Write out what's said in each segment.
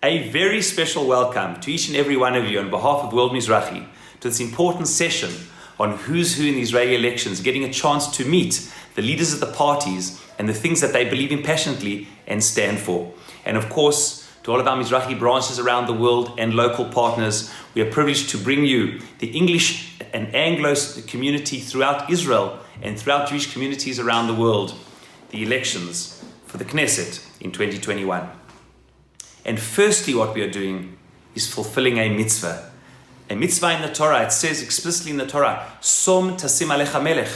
A very special welcome to each and every one of you on behalf of World Mizrachi to this important session on who's who in the Israeli elections, getting a chance to meet the leaders of the parties and the things that they believe in passionately and stand for. And of course, to all of our Mizrachi branches around the world and local partners, we are privileged to bring you the English and Anglo community throughout Israel and throughout Jewish communities around the world, the elections for the Knesset in 2021. And firstly, what we are doing is fulfilling a mitzvah. A mitzvah in the Torah, it says explicitly in the Torah, Som tasim alecha melech,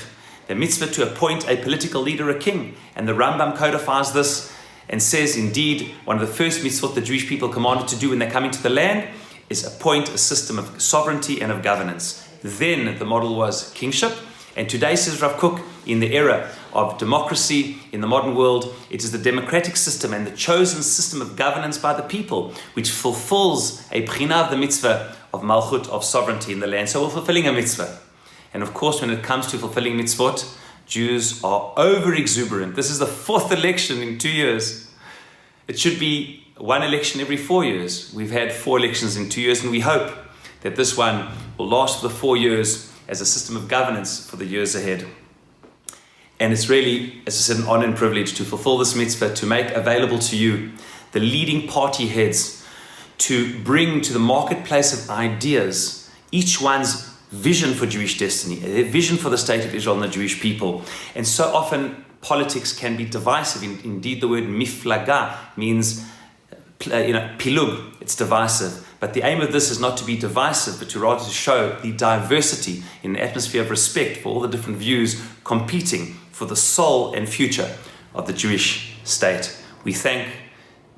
the mitzvah to appoint a political leader, a king. And the Rambam codifies this and says, indeed, one of the first mitzvot the Jewish people commanded to do when they come into the land is appoint a system of sovereignty and of governance. Then the model was kingship. And today, says Rav Kook, in the era of democracy in the modern world, it is the democratic system and the chosen system of governance by the people which fulfills a b'china of the mitzvah of malchut, of sovereignty in the land. So we're fulfilling a mitzvah. And of course, when it comes to fulfilling mitzvot, Jews are over-exuberant. This is the fourth election in 2 years. It should be one election every 4 years. We've had 4 elections in 2 years, and we hope that this one will last for the 4 years as a system of governance for the years ahead. And it's really, as I said, an honor and privilege to fulfill this mitzvah, to make available to you the leading party heads, to bring to the marketplace of ideas each one's vision for Jewish destiny, their vision for the state of Israel and the Jewish people. And so often politics can be divisive. Indeed, the word miflaga means pilug, it's divisive. But the aim of this is not to be divisive, but to rather to show the diversity in an atmosphere of respect for all the different views competing for the soul and future of the Jewish state. We thank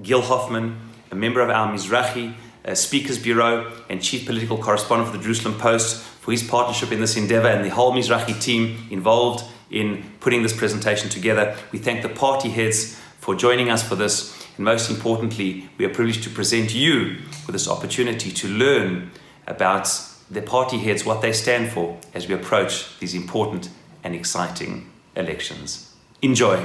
Gil Hoffman, a member of our Mizrachi Speakers Bureau and Chief Political Correspondent for the Jerusalem Post, for his partnership in this endeavor, and the whole Mizrachi team involved in putting this presentation together. We thank the party heads for joining us for this. And most importantly, we are privileged to present you with this opportunity to learn about the party heads, what they stand for as we approach these important and exciting elections. Enjoy.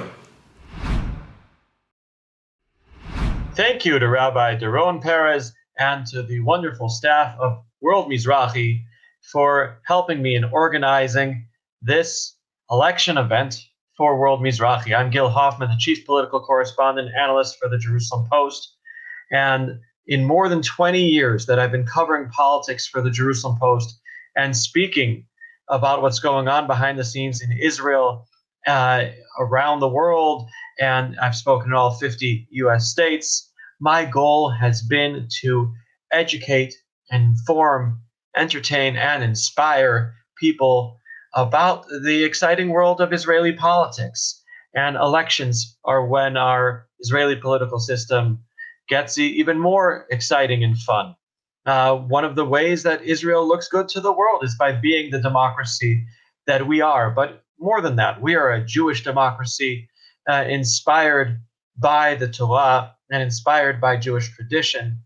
Thank you to Rabbi Doron Perez and to the wonderful staff of World Mizrachi for helping me in organizing this election event for World Mizrachi. I'm Gil Hoffman, the Chief Political Correspondent Analyst for the Jerusalem Post. And in more than 20 years that I've been covering politics for the Jerusalem Post and speaking about what's going on behind the scenes in Israel, around the world, and I've spoken in all 50 US states, my goal has been to educate, inform, entertain, and inspire people about the exciting world of Israeli politics. And elections are when our Israeli political system gets even more exciting and fun. One of the ways that Israel looks good to the world is by being the democracy that we are. But more than that, we are a Jewish democracy inspired by the Torah and inspired by Jewish tradition.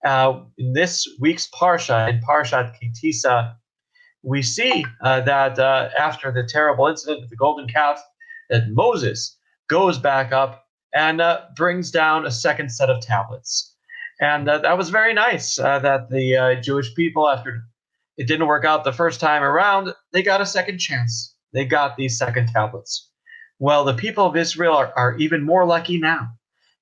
In this week's Parsha, in Parshat Kitisa, we see that after the terrible incident with the golden calf, that Moses goes back up and brings down a second set of tablets. And that was very nice that the Jewish people, after it didn't work out the first time around, they got a second chance. They got these second tablets. Well, the people of Israel are even more lucky now,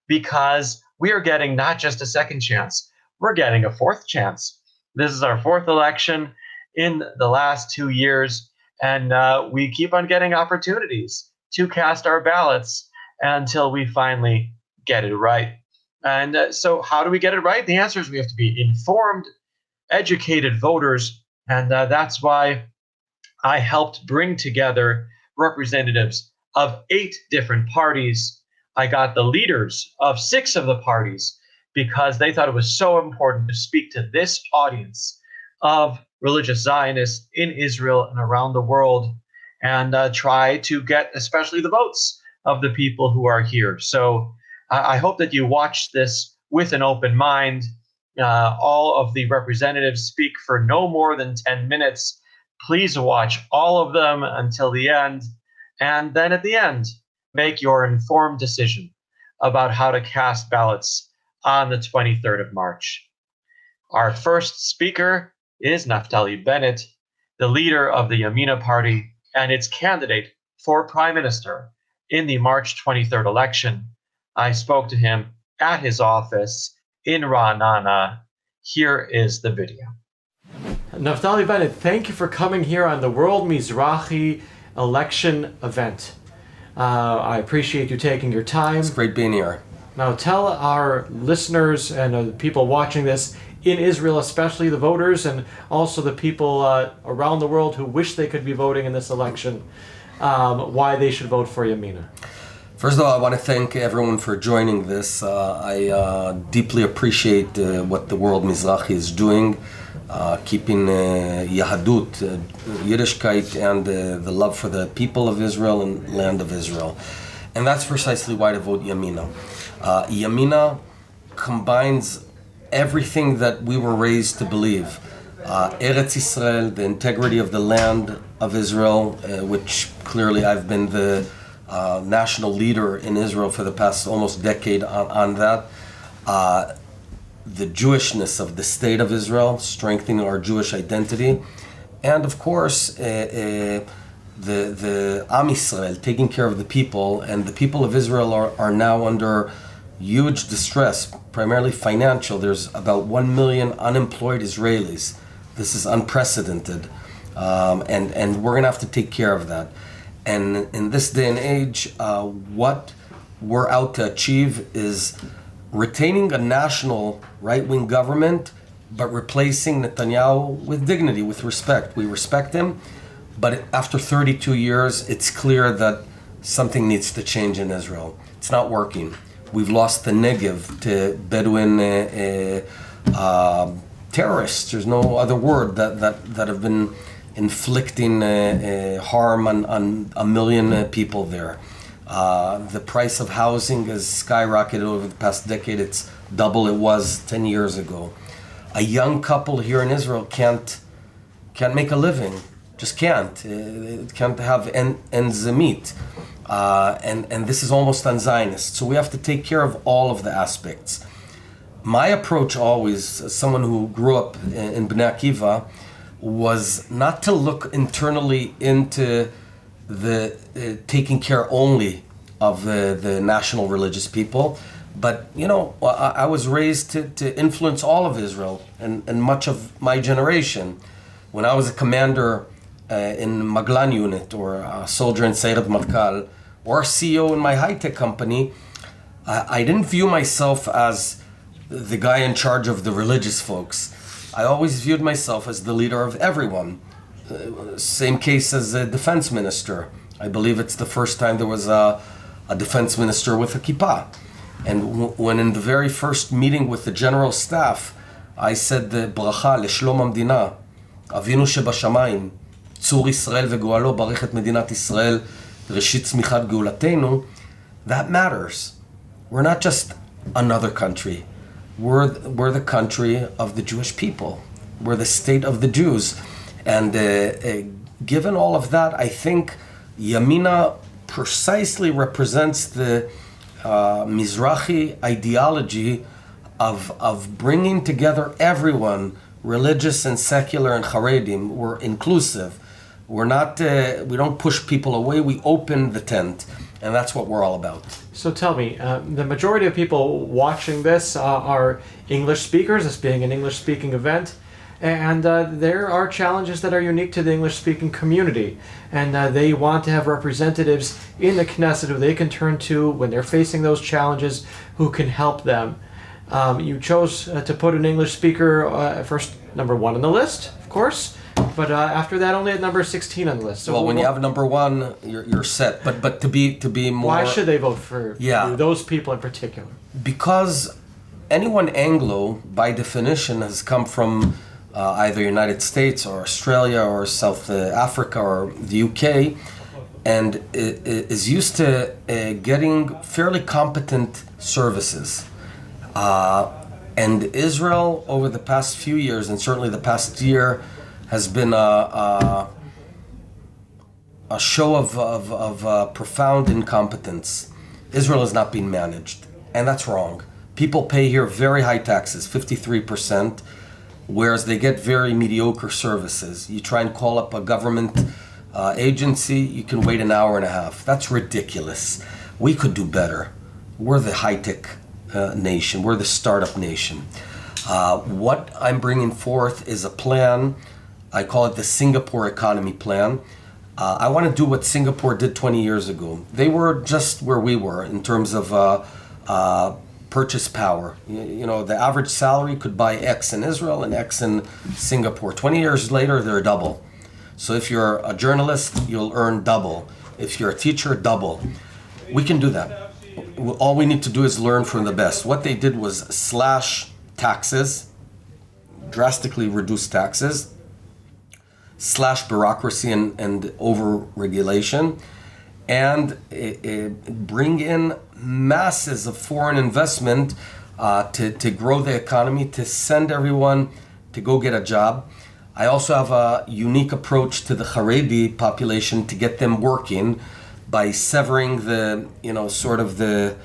because we are getting not just a second chance, we're getting a fourth chance. This is our fourth election in the last 2 years, and we keep on getting opportunities to cast our ballots until we finally get it right. And so how do we get it right? The answer is we have to be informed, educated voters, and that's why I helped bring together representatives of 8 different parties. I got the leaders of 6 of the parties because they thought it was so important to speak to this audience of religious Zionists in Israel and around the world, and try to get especially the votes of the people who are here. So I hope that you watch this with an open mind. All of the representatives speak for no more than 10 minutes. Please watch all of them until the end, and then at the end, make your informed decision about how to cast ballots on the 23rd of March. Our first speaker is Naftali Bennett, the leader of the Yamina party and its candidate for prime minister in the March 23rd election. I spoke to him at his office in Ra'anana. Here is the video. Naftali Bennett, thank you for coming here on the World Mizrachi election event. I appreciate you taking your time. It's great being here. Now tell our listeners and people watching this in Israel, especially the voters and also the people around the world who wish they could be voting in this election, why they should vote for Yamina. First of all, I want to thank everyone for joining this. I deeply appreciate what the World Mizrachi is doing, keeping Yahadut, Yiddishkeit, and the love for the people of Israel and land of Israel. And that's precisely why to vote Yamina. Yamina combines everything that we were raised to believe. Eretz Israel, the integrity of the land of Israel, which clearly I've been the national leader in Israel for the past almost decade on that. The Jewishness of the state of Israel, strengthening our Jewish identity. And of course, the Am Yisrael, taking care of the people. And the people of Israel are now under huge distress, primarily financial. There's about 1 million unemployed Israelis. This is unprecedented. And we're going to have to take care of that. And in this day and age, what we're out to achieve is retaining a national right-wing government, but replacing Netanyahu with dignity, with respect. We respect him, but after 32 years, it's clear that something needs to change in Israel. It's not working. We've lost the Negev to Bedouin terrorists. There's no other word that have been inflicting harm on a million people there. The price of housing has skyrocketed over the past decade. It's double it was 10 years ago. A young couple here in Israel can't make a living. Just can't. It can't have ends meet. And this is almost un-Zionist. So we have to take care of all of the aspects. My approach always, as someone who grew up in Bnei Akiva, was not to look internally into the taking care only of the national religious people, but I was raised to influence all of Israel and much of my generation. When I was a commander in Maglan unit, or a soldier in Sayeret Matkal, or CEO in my high-tech company, I didn't view myself as the guy in charge of the religious folks. I always viewed myself as the leader of everyone. Same case as a defense minister. I believe it's the first time there was a defense minister with a kippah. And when in the very first meeting with the general staff, I said the bracha לשלום המדינה, אבינו שבשמיים, צור ישראל וגואלו, ברך את מדינת ישראל, ראשית צמיחת גאולתנו, that matters. We're not just another country. We're the country of the Jewish people. We're the state of the Jews. And given all of that, I think Yamina precisely represents the Mizrachi ideology of bringing together everyone, religious and secular and Haredim. We're inclusive. We're not. We don't push people away. We open the tent, and that's what we're all about. So tell me, the majority of people watching this are English speakers, this being an English-speaking event, and there are challenges that are unique to the English-speaking community, and they want to have representatives in the Knesset who they can turn to when they're facing those challenges, who can help them. You chose to put an English speaker first, number 1 on the list, of course, but after that only at number 16 on the list. So well, when you have number 1, you're set. But to be more, why should they vote for you, those people in particular? Because anyone Anglo, by definition, has come from either United States or Australia or South Africa or the UK, and is used to getting fairly competent services. And Israel, over the past few years, and certainly the past year, has been a show of profound incompetence. Israel is not being managed, and that's wrong. People pay here very high taxes, 53%, whereas they get very mediocre services. You try and call up a government agency, you can wait an hour and a half. That's ridiculous. We could do better. We're the high-tech nation. We're the startup nation. What I'm bringing forth is a plan. I call it the Singapore Economy Plan. I want to do what Singapore did 20 years ago. They were just where we were in terms of purchase power. You know, the average salary could buy X in Israel and X in Singapore. 20 years later, they're double. So if you're a journalist, you'll earn double. If you're a teacher, double. We can do that. All we need to do is learn from the best. What they did was slash taxes, drastically reduce taxes, slash bureaucracy and over-regulation, and bring in masses of foreign investment to grow the economy, to send everyone to go get a job. I also have a unique approach to the Haredi population to get them working by severing the, sort of the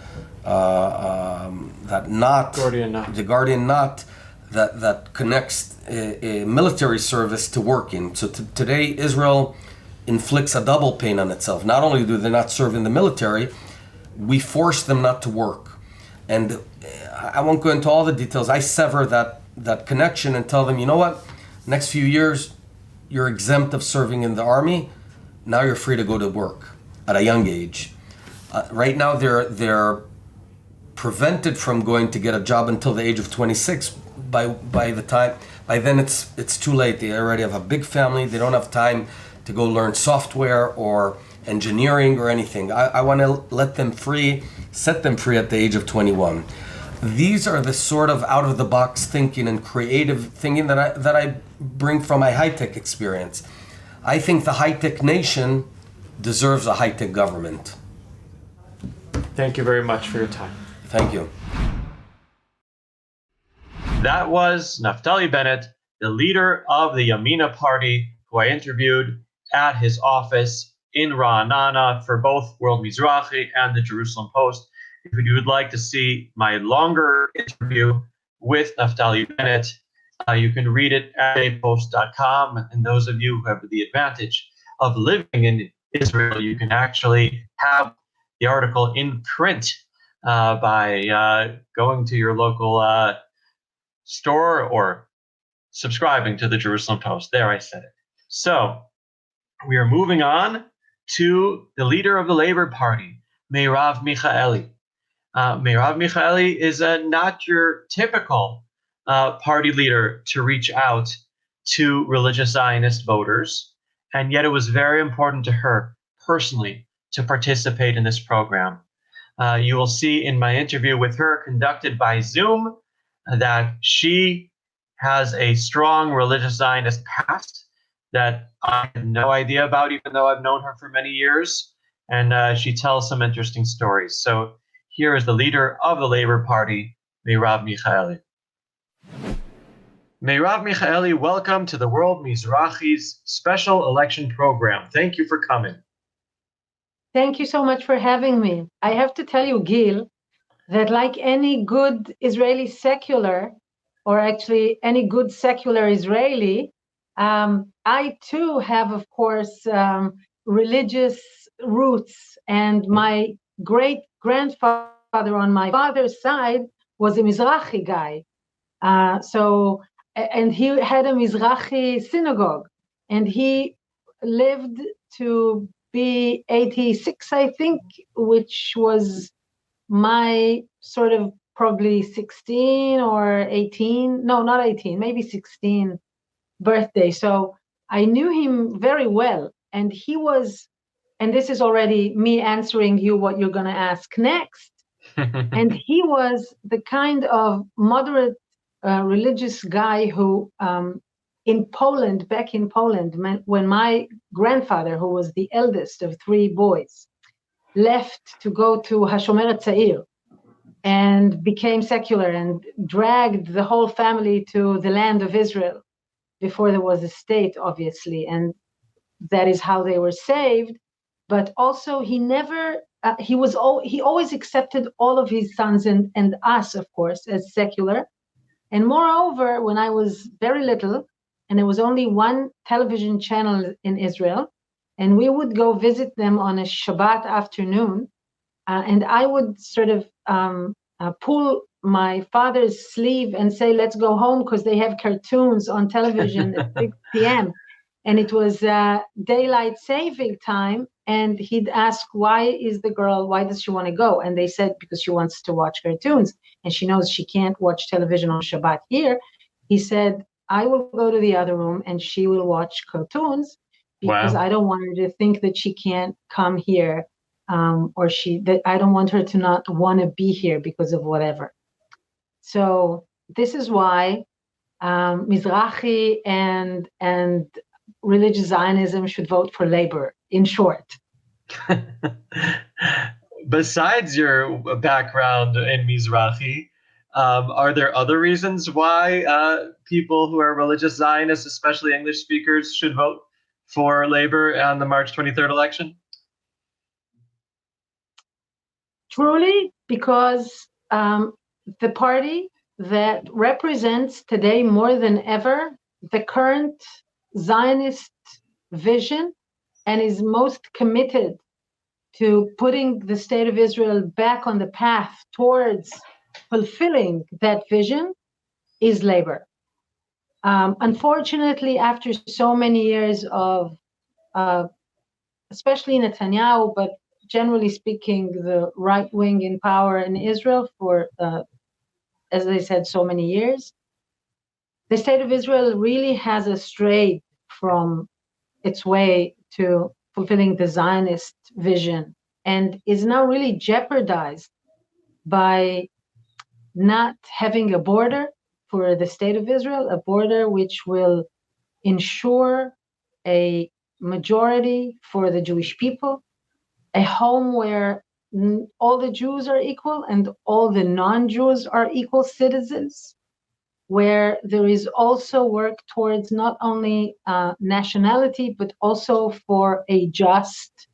that knot, the Gordian knot that connects a military service to working. So today, Israel inflicts a double pain on itself. Not only do they not serve in the military, we force them not to work. And I won't go into all the details. I sever that connection and tell them, you know what? Next few years, you're exempt of serving in the army. Now you're free to go to work at a young age. Right now, they're prevented from going to get a job until the age of 26. By then it's too late. They already have a big family. They don't have time to go learn software or engineering or anything. I want to set them free at the age of 21. These are the sort of out-of-the-box thinking and creative thinking that I bring from my high-tech experience. I think the high-tech nation deserves a high-tech government. Thank you very much for your time. Thank you. That was Naftali Bennett, the leader of the Yamina party, who I interviewed at his office in Ra'anana for both World Mizrachi and the Jerusalem Post. If you would like to see my longer interview with Naftali Bennett, you can read it at apost.com. And those of you who have the advantage of living in Israel, you can actually have the article in print by going to your local store or subscribing to the Jerusalem Post. There, I said it. So we are moving on to the leader of the Labor Party, Merav Michaeli. Merav Michaeli is not your typical party leader to reach out to religious Zionist voters, and yet it was very important to her personally to participate in this program. You will see in my interview with her conducted by Zoom that she has a strong religious Zionist past that I had no idea about, even though I've known her for many years, and she tells some interesting stories. So here is the leader of the Labor Party, Merav Michaeli. Merav Michaeli, welcome to the World Mizrachi's special election program. Thank you for coming. Thank you so much for having me. I have to tell you, Gil, that like any good Israeli secular, or actually any good secular Israeli, I too have, of course, religious roots, and my great-grandfather on my father's side was a Mizrachi guy. And he had a Mizrachi synagogue, and he lived to be 86, I think, which was my sort of probably 16 or 18, no, not 18, maybe 16 birthday. So I knew him very well, and he was, and this is already me answering you what you're going to ask next. And he was the kind of moderate religious guy who in Poland, back in Poland, when my grandfather, who was the eldest of three boys, left to go to Hashomer Tza'ir and became secular and dragged the whole family to the land of Israel before there was a state, obviously, and that is how they were saved. but also he never, he always accepted all of his sons and us, of course, as secular. And moreover, when I was very little, and there was only one television channel in Israel, and we would go visit them on a Shabbat afternoon, and I would sort of pull my father's sleeve and say, let's go home because they have cartoons on television at 6 p.m. And it was daylight saving time. And he'd ask, why does she want to go? And they said, because she wants to watch cartoons. And she knows she can't watch television on Shabbat here. He said, I will go to the other room and she will watch cartoons because I don't want her to think that she can't come here. That I don't want her to not want to be here because of whatever. So this is why Mizrachi and religious Zionism should vote for labor, in short. Besides your background in Mizrachi, are there other reasons why people who are religious Zionists, especially English speakers, should vote for labor on the March 23rd election? Truly, because the party that represents today more than ever the current Zionist vision and is most committed to putting the state of Israel back on the path towards fulfilling that vision is labor. Unfortunately, after so many years of, especially Netanyahu, but generally speaking, the right wing in power in Israel for, as I said, so many years, the state of Israel really has strayed from its way to fulfilling the Zionist vision and is now really jeopardized by not having a border for the state of Israel, a border which will ensure a majority for the Jewish people, a home where all the Jews are equal and all the non-Jews are equal citizens, where there is also work towards not only nationality, but also for a just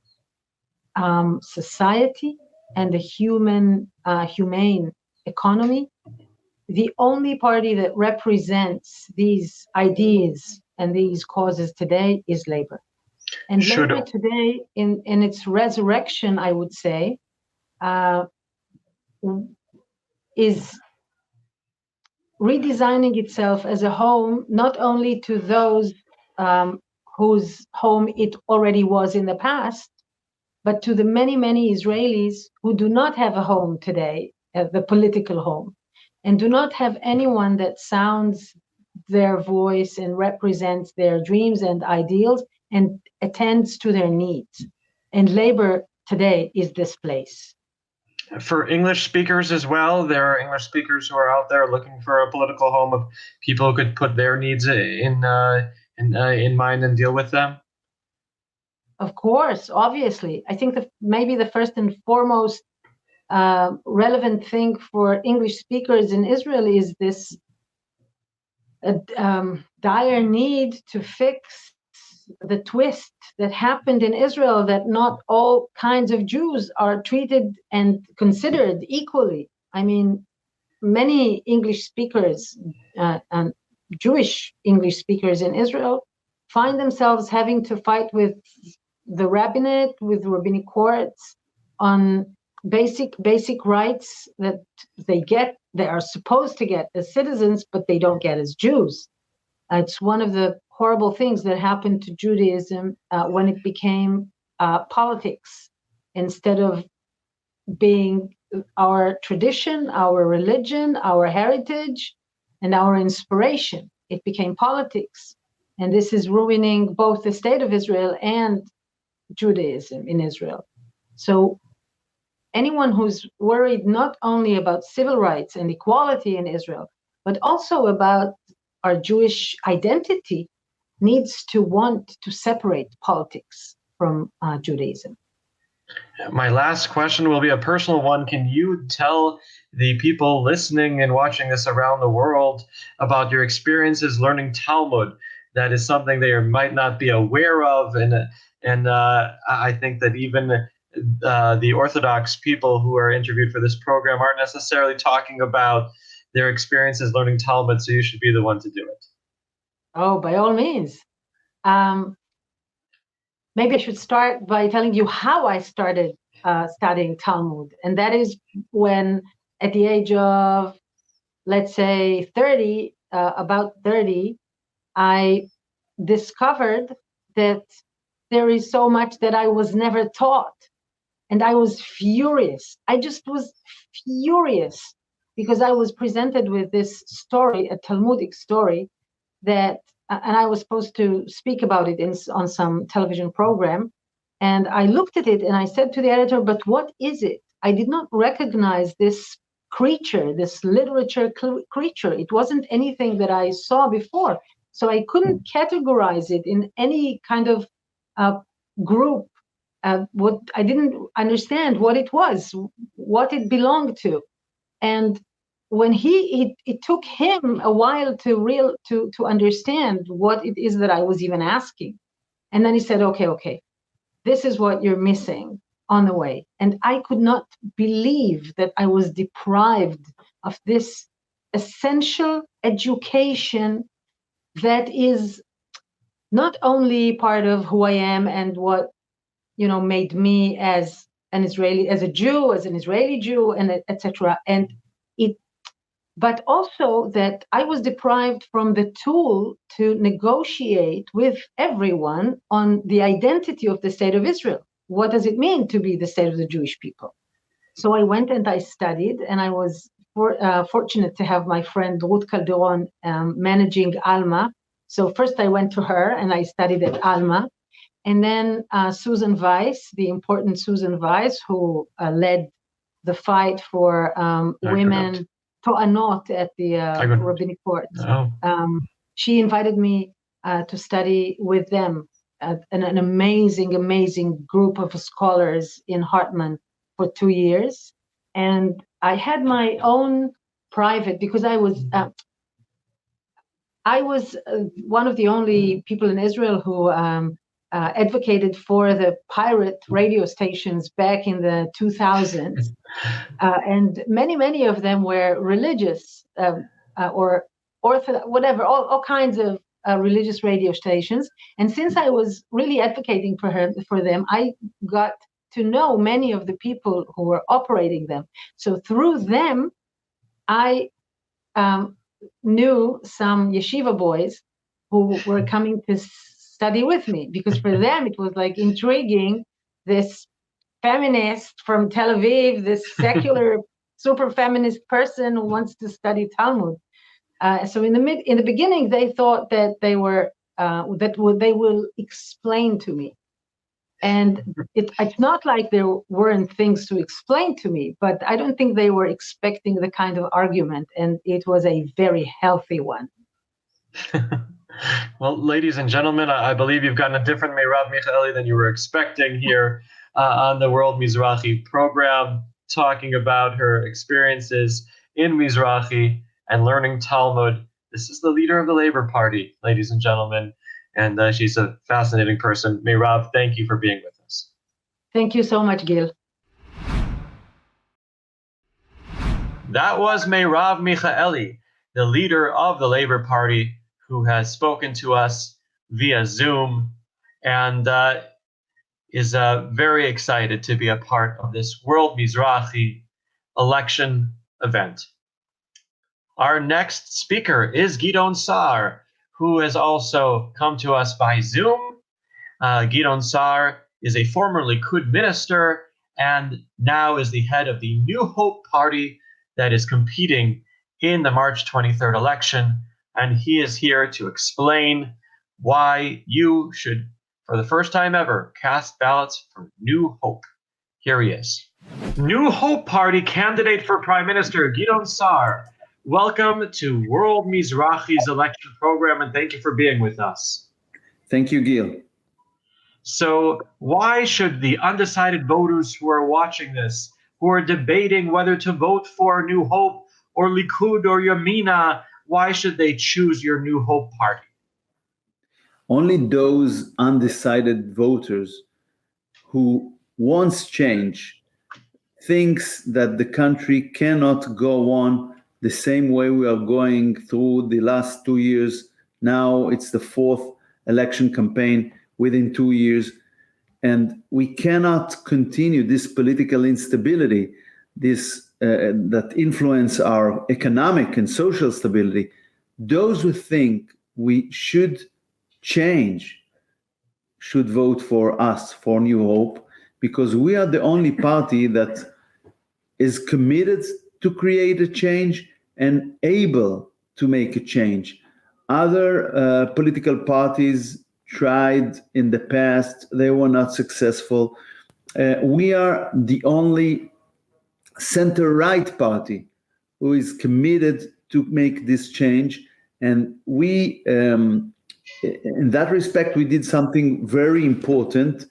society and a humane economy. The only party that represents these ideas and these causes today is labor. And labor today, in its resurrection, I would say, is redesigning itself as a home, not only to those whose home it already was in the past, but to the many, many Israelis who do not have a home today, the political home, and do not have anyone that sounds their voice and represents their dreams and ideals and attends to their needs. And labor today is this place. For English speakers as well, there are English speakers who are out there looking for a political home of people who could put their needs in mind and deal with them. Of course, obviously. I think maybe the first and foremost relevant thing for English speakers in Israel is this dire need to fix the twist that happened in Israel, that not all kinds of Jews are treated and considered equally. I mean, many English speakers and Jewish English speakers in Israel find themselves having to fight with the rabbinate, with rabbinic courts on basic rights that they are supposed to get as citizens, but they don't get as Jews. It's one of the horrible things that happened to Judaism when it became politics instead of being our tradition, our religion, our heritage, and our inspiration. It became politics. And this is ruining both the state of Israel and Judaism in Israel. So anyone who's worried not only about civil rights and equality in Israel, but also about our Jewish identity, needs to want to separate politics from Judaism. My last question will be a personal one. Can you tell the people listening and watching this around the world about your experiences learning Talmud? That is something they might not be aware of, and And I think that even the Orthodox people who are interviewed for this program aren't necessarily talking about their experiences learning Talmud, so you should be the one to do it. Oh, by all means. Maybe I should start by telling you how I started studying Talmud. And that is when, at the age of, let's say, 30, about 30, I discovered that there is so much that I was never taught. And I was furious. I just was furious because I was presented with this story, a Talmudic story, that, and I was supposed to speak about it on some television program. And I looked at it and I said to the editor, but what is it? I did not recognize this creature, this literature creature. It wasn't anything that I saw before. So I couldn't categorize it in any kind of group. What I didn't understand what it was, what it belonged to. And when it took him a while to understand what it is that I was even asking. And then he said, okay, this is what you're missing on the way. And I could not believe that I was deprived of this essential education that is not only part of who I am and what, made me as an Israeli, as an Israeli Jew, and etc. But also that I was deprived from the tool to negotiate with everyone on the identity of the state of Israel. What does it mean to be the state of the Jewish people? So I went and I studied, and I was fortunate to have my friend Ruth Calderon managing Alma. So first I went to her and I studied at Alma. And then Susan Weiss, the important Susan Weiss, who led the fight for women to'anot at the rabbinic court. She invited me to study with them, an amazing group of scholars in Hartman for 2 years. And I had my own private, because I was one of the only people in Israel who advocated for the pirate radio stations back in the 2000s. And many of them were religious or orthodox, whatever, all kinds of religious radio stations. And since I was really advocating for them, I got to know many of the people who were operating them. So through them, I knew some yeshiva boys who were coming to study with me, because for them it was like intriguing, this feminist from Tel Aviv, this secular super feminist person who wants to study Talmud. So in the beginning, they thought that they will explain to me, and it's not like there weren't things to explain to me, but I don't think they were expecting the kind of argument, and it was a very healthy one. Well, ladies and gentlemen, I believe you've gotten a different Merav Michaeli than you were expecting here on the World Mizrachi program, talking about her experiences in Mizrachi and learning Talmud. This is the leader of the Labor Party, ladies and gentlemen, and she's a fascinating person. Merav, thank you for being with us. Thank you so much, Gil. That was Merav Michaeli, the leader of the Labor Party, who has spoken to us via Zoom and is very excited to be a part of this World Mizrachi election event. Our next speaker is Gideon Sar, who has also come to us by Zoom. Gideon Sar is a former Likud minister and now is the head of the New Hope Party that is competing in the March 23rd election. And he is here to explain why you should, for the first time ever, cast ballots for New Hope. Here he is. New Hope Party candidate for Prime Minister, Gideon Sar. Welcome to World Mizrachi's election program, and thank you for being with us. Thank you, Gil. So why should the undecided voters who are watching this, who are debating whether to vote for New Hope or Likud or Yamina, why should they choose your New Hope Party? only those undecided voters who wants change thinks that the country cannot go on the same way we are going through the last 2 years. Now it's the fourth election campaign within 2 years. And we cannot continue this political instability, that influence our economic and social stability. Those who think we should change should vote for us, for New Hope, because we are the only party that is committed to create a change and able to make a change. Other political parties tried in the past, they were not successful. We are the only center-right party who is committed to make this change. And we, in that respect, we did something very important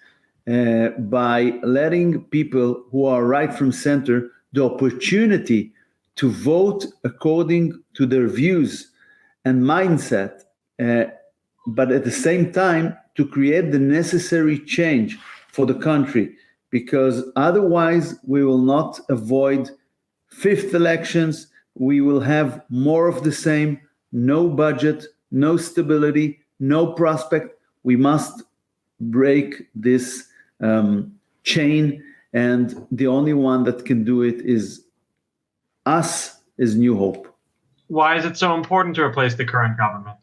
by letting people who are right from center the opportunity to vote according to their views and mindset, but at the same time to create the necessary change for the country, because otherwise we will not avoid fifth elections. We will have more of the same, no budget, no stability, no prospect. We must break this chain, and the only one that can do it is us, is New Hope. Why is it so important to replace the current government?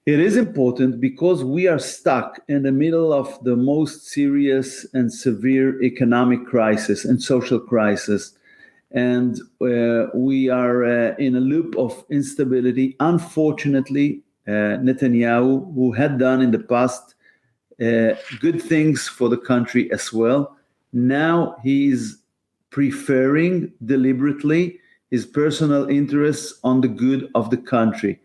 It is important because we are stuck in the middle of the most serious and severe economic crisis and social crisis. And we are in a loop of instability. Unfortunately, Netanyahu, who had done in the past good things for the country as well, now he's preferring deliberately his personal interests on the good of the country.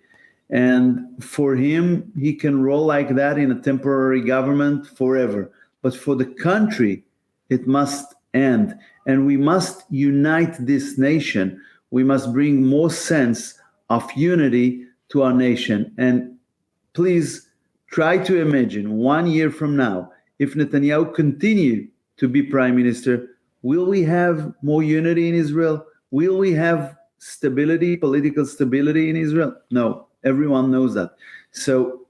And for him, he can roll like that in a temporary government forever. But for the country, it must end. And we must unite this nation. We must bring more sense of unity to our nation. And please try to imagine 1 year from now, if Netanyahu continue to be prime minister, will we have more unity in Israel? Will we have stability, political stability in Israel? No, everyone knows that. So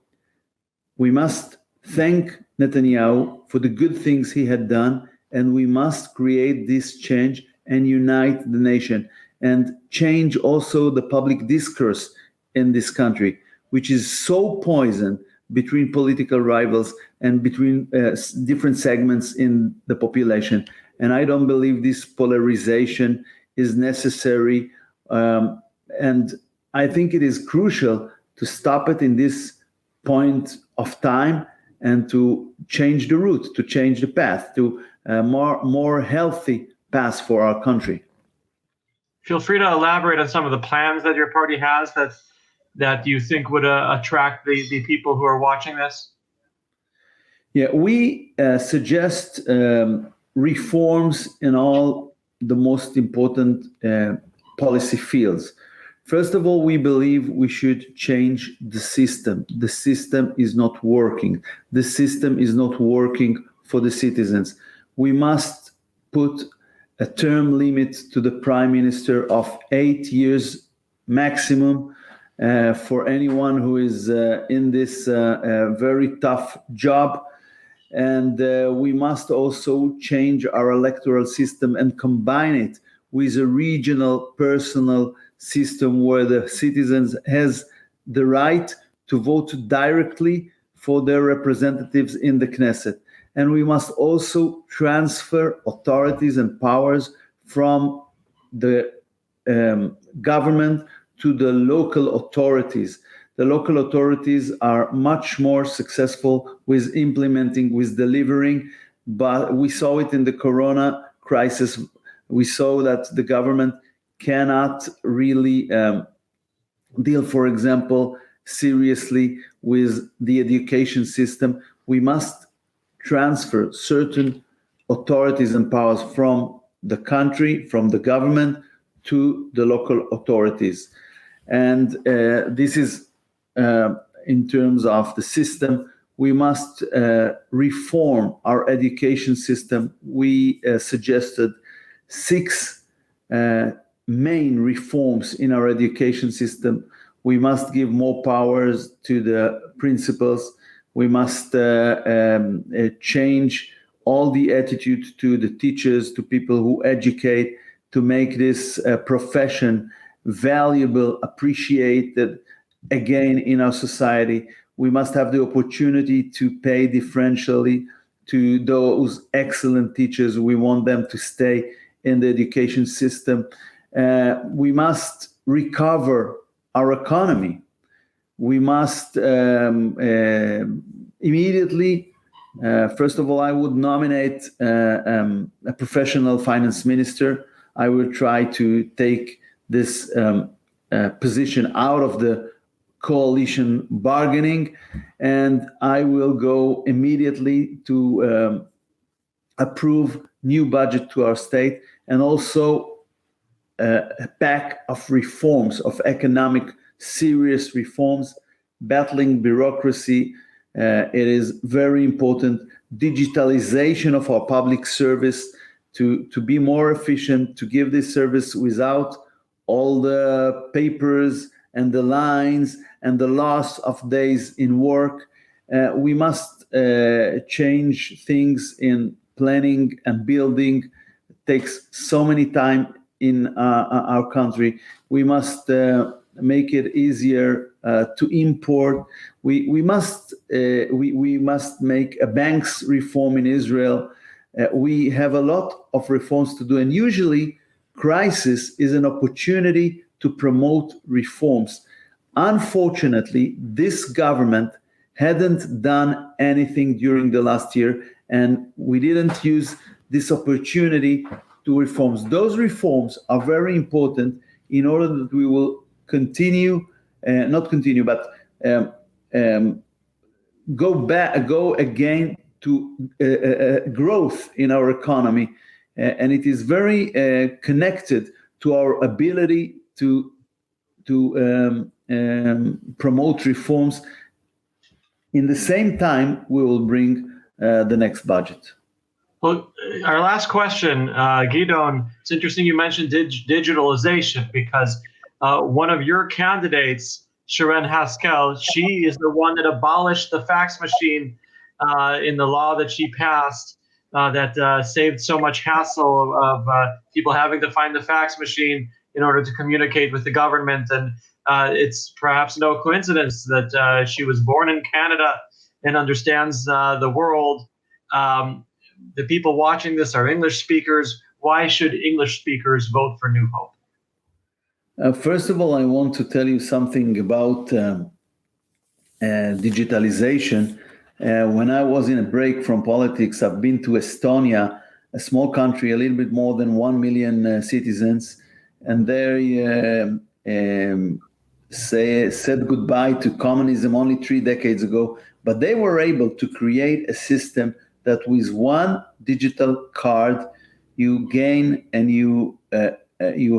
we must thank Netanyahu for the good things he had done, and we must create this change and unite the nation and change also the public discourse in this country, which is so poisoned between political rivals and between different segments in the population. And I don't believe this polarization is necessary. And I think it is crucial to stop it in this point of time and to change the route, to change the path, to a more healthy path for our country. Feel free to elaborate on some of the plans that your party has that you think would attract the people who are watching this. Yeah, we suggest reforms in all the most important policy fields. First of all, we believe we should change the system. The system is not working. The system is not working for the citizens. We must put a term limit to the prime minister of 8 years maximum for anyone who is in this very tough job. And we must also change our electoral system and combine it with a regional personal system where the citizens has the right to vote directly for their representatives in the Knesset. And we must also transfer authorities and powers from the government to the local authorities. The local authorities are much more successful with implementing, with delivering, but we saw it in the Corona crisis. We saw that the government cannot really deal, for example, seriously with the education system. We must transfer certain authorities and powers from the country, from the government, to the local authorities. And this is in terms of the system. We must reform our education system. We suggested 6 main reforms in our education system. We must give more powers to the principals. We must change all the attitude to the teachers, to people who educate, to make this profession valuable, appreciated again in our society. We must have the opportunity to pay differentially to those excellent teachers. We want them to stay in the education system. We must recover our economy. We must immediately, first of all, I would nominate a professional finance minister. I will try to take this position out of the coalition bargaining, and I will go immediately to approve new budget to our state, and also a pack of reforms, of economic serious reforms, battling bureaucracy. It is very important. Digitalization of our public service to be more efficient, to give this service without all the papers and the lines and the loss of days in work. We must change things in planning and building. It takes so many time in our country. We must make it easier to import. We must make a banks reform in Israel. We have a lot of reforms to do, and usually crisis is an opportunity to promote reforms. Unfortunately, this government hadn't done anything during the last year, and we didn't use this opportunity to reforms. Those reforms are very important in order that we will go again to growth in our economy, and it is very connected to our ability to promote reforms. In the same time, we will bring the next budget. Well, our last question, Gideon, it's interesting you mentioned digitalization, because one of your candidates, Sharon Haskell, she is the one that abolished the fax machine in the law that she passed that saved so much hassle of people having to find the fax machine in order to communicate with the government. And it's perhaps no coincidence that she was born in Canada and understands the world. The people watching this are English speakers. Why should English speakers vote for New Hope? First of all, I want to tell you something about digitalization. When I was in a break from politics, I've been to Estonia, a small country, a little bit more than 1 million citizens, and they said goodbye to communism only 3 decades ago, but they were able to create a system that with one digital card, you gain and you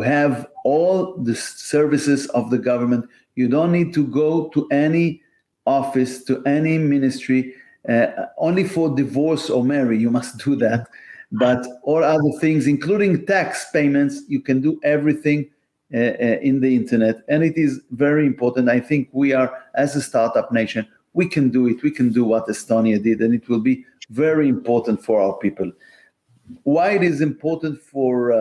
have all the services of the government. You don't need to go to any office, to any ministry, only for divorce or marry, you must do that. But all other things, including tax payments, you can do everything in the internet. And it is very important. I think we are, as a startup nation, we can do it. We can do what Estonia did, and it will be very important for our people. Why it is important for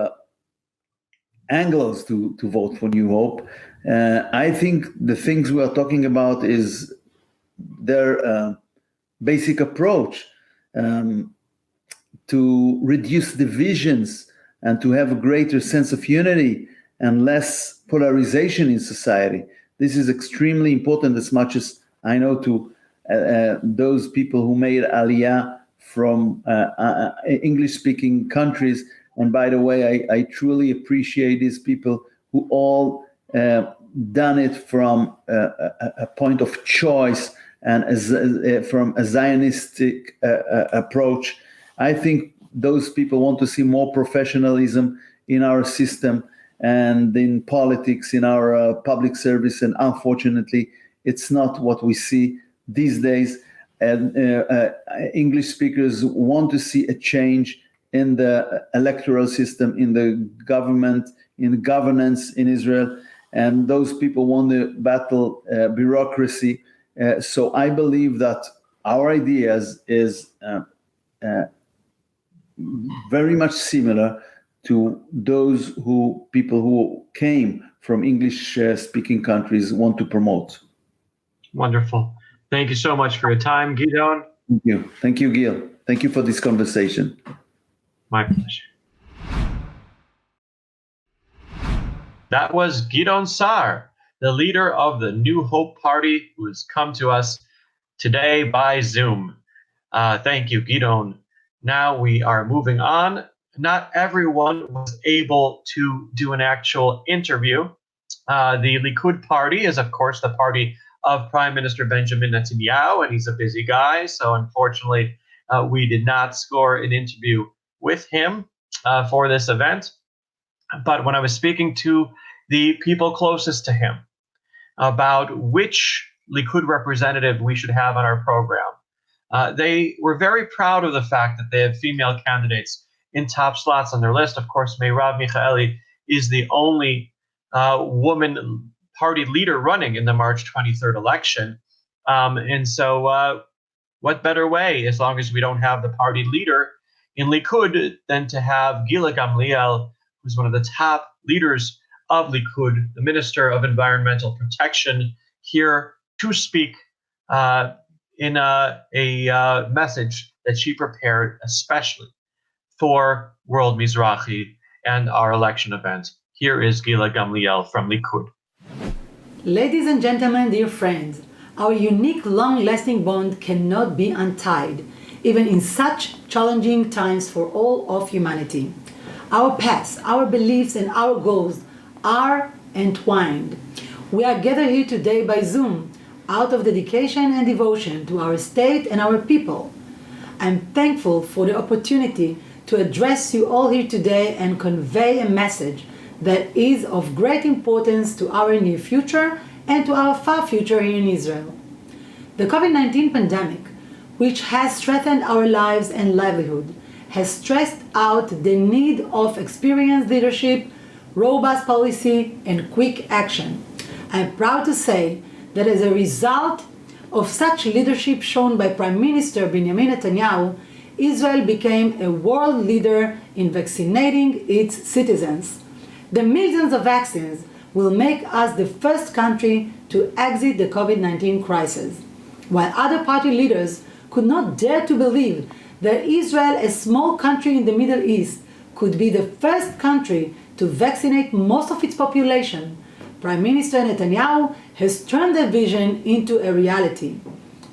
Anglos to vote for New Hope? I think the things we are talking about is their basic approach to reduce divisions and to have a greater sense of unity and less polarization in society. This is extremely important, as much as I know to those people who made Aliyah from English-speaking countries. And by the way, I truly appreciate these people who all done it from a point of choice and from a Zionistic approach. I think those people want to see more professionalism in our system and in politics, in our public service. And unfortunately, It's not what we see these days. And English speakers want to see a change in the electoral system, in the government, in governance in Israel. And those people want to battle bureaucracy. So I believe that our ideas is very much similar to those people who came from English-speaking countries want to promote. Wonderful. Thank you so much for your time, Gideon. Thank you. Thank you, Gil. Thank you for this conversation. My pleasure. That was Gideon Sar, the leader of the New Hope Party, who has come to us today by Zoom. Thank you, Gideon. Now we are moving on. Not everyone was able to do an actual interview. The Likud party is, of course, the party of Prime Minister Benjamin Netanyahu, and he's a busy guy. So unfortunately, we did not score an interview with him for this event. But when I was speaking to the people closest to him about which Likud representative we should have on our program, they were very proud of the fact that they have female candidates in top slots on their list. Of course, Merav Michaeli is the only woman party leader running in the March 23rd election. And so what better way, as long as we don't have the party leader in Likud, than to have Gila Gamliel, who's one of the top leaders of Likud, the Minister of Environmental Protection, here to speak in a message that she prepared especially for World Mizrachi and our election event. Here is Gila Gamliel from Likud. Ladies and gentlemen, dear friends, our unique, long-lasting bond cannot be untied, even in such challenging times for all of humanity. Our past, our beliefs, and our goals are entwined. We are gathered here today by Zoom, out of dedication and devotion to our state and our people. I'm thankful for the opportunity to address you all here today and convey a message that is of great importance to our near future and to our far future here in Israel. The COVID-19 pandemic, which has threatened our lives and livelihood, has stressed out the need of experienced leadership, robust policy, and quick action. I am proud to say that as a result of such leadership shown by Prime Minister Benjamin Netanyahu, Israel became a world leader in vaccinating its citizens. The millions of vaccines will make us the first country to exit the COVID-19 crisis. While other party leaders could not dare to believe that Israel, a small country in the Middle East, could be the first country to vaccinate most of its population, Prime Minister Netanyahu has turned their vision into a reality.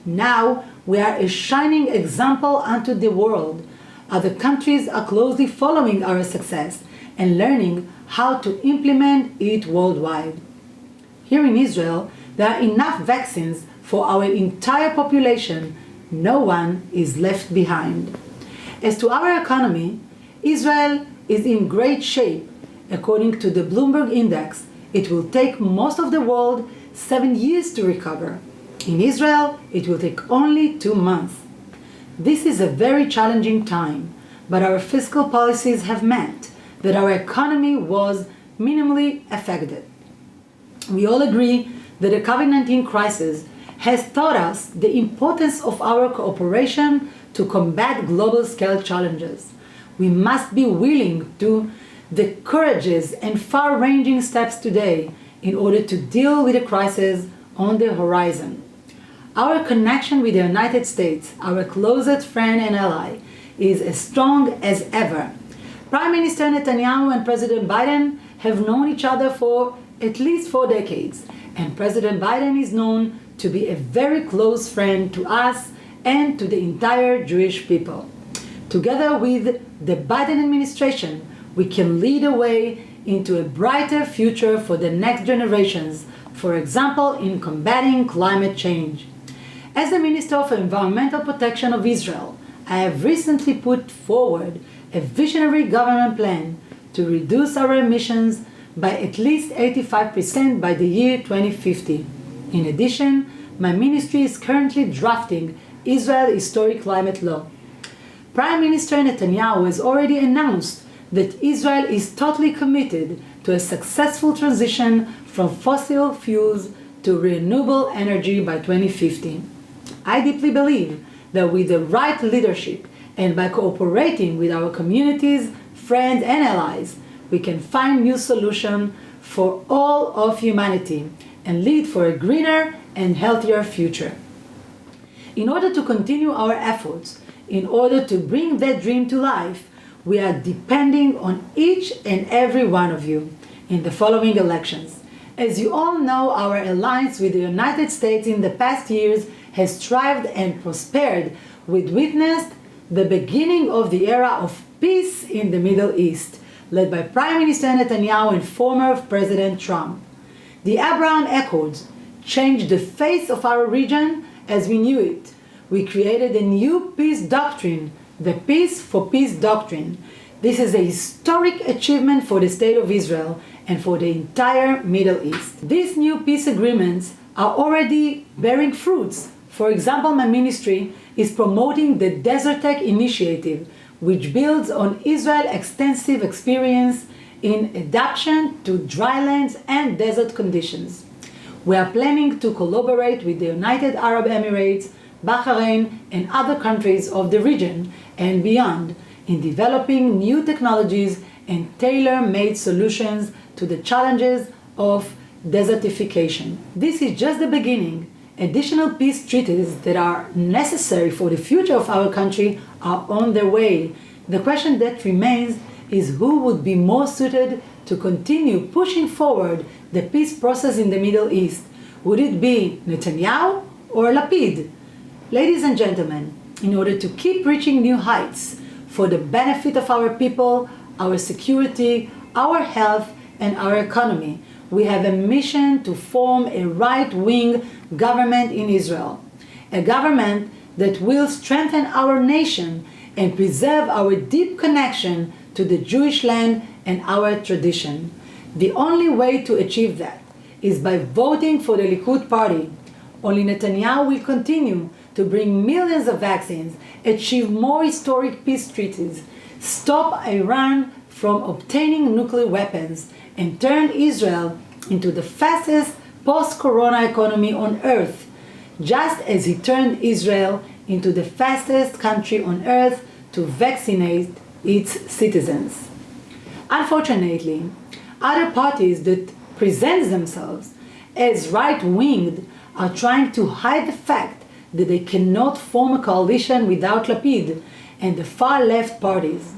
Now we are a shining example unto the world. Other countries are closely following our success and learning how to implement it worldwide. Here in Israel, there are enough vaccines for our entire population. No one is left behind. As to our economy, Israel is in great shape. According to the Bloomberg Index, it will take most of the world 7 years to recover. In Israel, it will take only 2 months. This is a very challenging time, but our fiscal policies have meant that our economy was minimally affected. We all agree that the COVID-19 crisis has taught us the importance of our cooperation to combat global-scale challenges. We must be willing to the courageous and far-ranging steps today in order to deal with the crisis on the horizon. Our connection with the United States, our closest friend and ally, is as strong as ever. Prime Minister Netanyahu and President Biden have known each other for at least 4 decades, and President Biden is known to be a very close friend to us and to the entire Jewish people. Together with the Biden administration, we can lead the way into a brighter future for the next generations, for example, in combating climate change. As the Minister of Environmental Protection of Israel, I have recently put forward a visionary government plan to reduce our emissions by at least 85% by the year 2050. In addition, my ministry is currently drafting Israel Historic Climate Law. Prime Minister Netanyahu has already announced that Israel is totally committed to a successful transition from fossil fuels to renewable energy by 2050. I deeply believe that with the right leadership and by cooperating with our communities, friends, and allies, we can find new solutions for all of humanity and lead for a greener and healthier future. In order to continue our efforts, in order to bring that dream to life, we are depending on each and every one of you in the following elections. As you all know, our alliance with the United States in the past years has thrived and prospered. We witnessed the beginning of the era of peace in the Middle East, led by Prime Minister Netanyahu and former President Trump. The Abraham Accords changed the face of our region as we knew it. We created a new peace doctrine, the Peace for Peace Doctrine. This is a historic achievement for the State of Israel and for the entire Middle East. These new peace agreements are already bearing fruits. For example, my ministry is promoting the Desert Tech Initiative, which builds on Israel's extensive experience in adaptation to drylands and desert conditions. We are planning to collaborate with the United Arab Emirates, Bahrain, and other countries of the region and beyond in developing new technologies and tailor-made solutions to the challenges of desertification. This is just the beginning. Additional peace treaties that are necessary for the future of our country are on their way. The question that remains is who would be more suited to continue pushing forward the peace process in the Middle East. Would it be Netanyahu or Lapid? Ladies and gentlemen, in order to keep reaching new heights for the benefit of our people, our security, our health, and our economy, we have a mission to form a right-wing government in Israel, a government that will strengthen our nation and preserve our deep connection to the Jewish land and our tradition. The only way to achieve that is by voting for the Likud party. Only Netanyahu will continue to bring millions of vaccines, achieve more historic peace treaties, stop Iran from obtaining nuclear weapons, and turn Israel into the fastest post-corona economy on earth, just as he turned Israel into the fastest country on earth to vaccinate its citizens. Unfortunately, other parties that present themselves as right-winged are trying to hide the fact that they cannot form a coalition without Lapid and the far-left parties.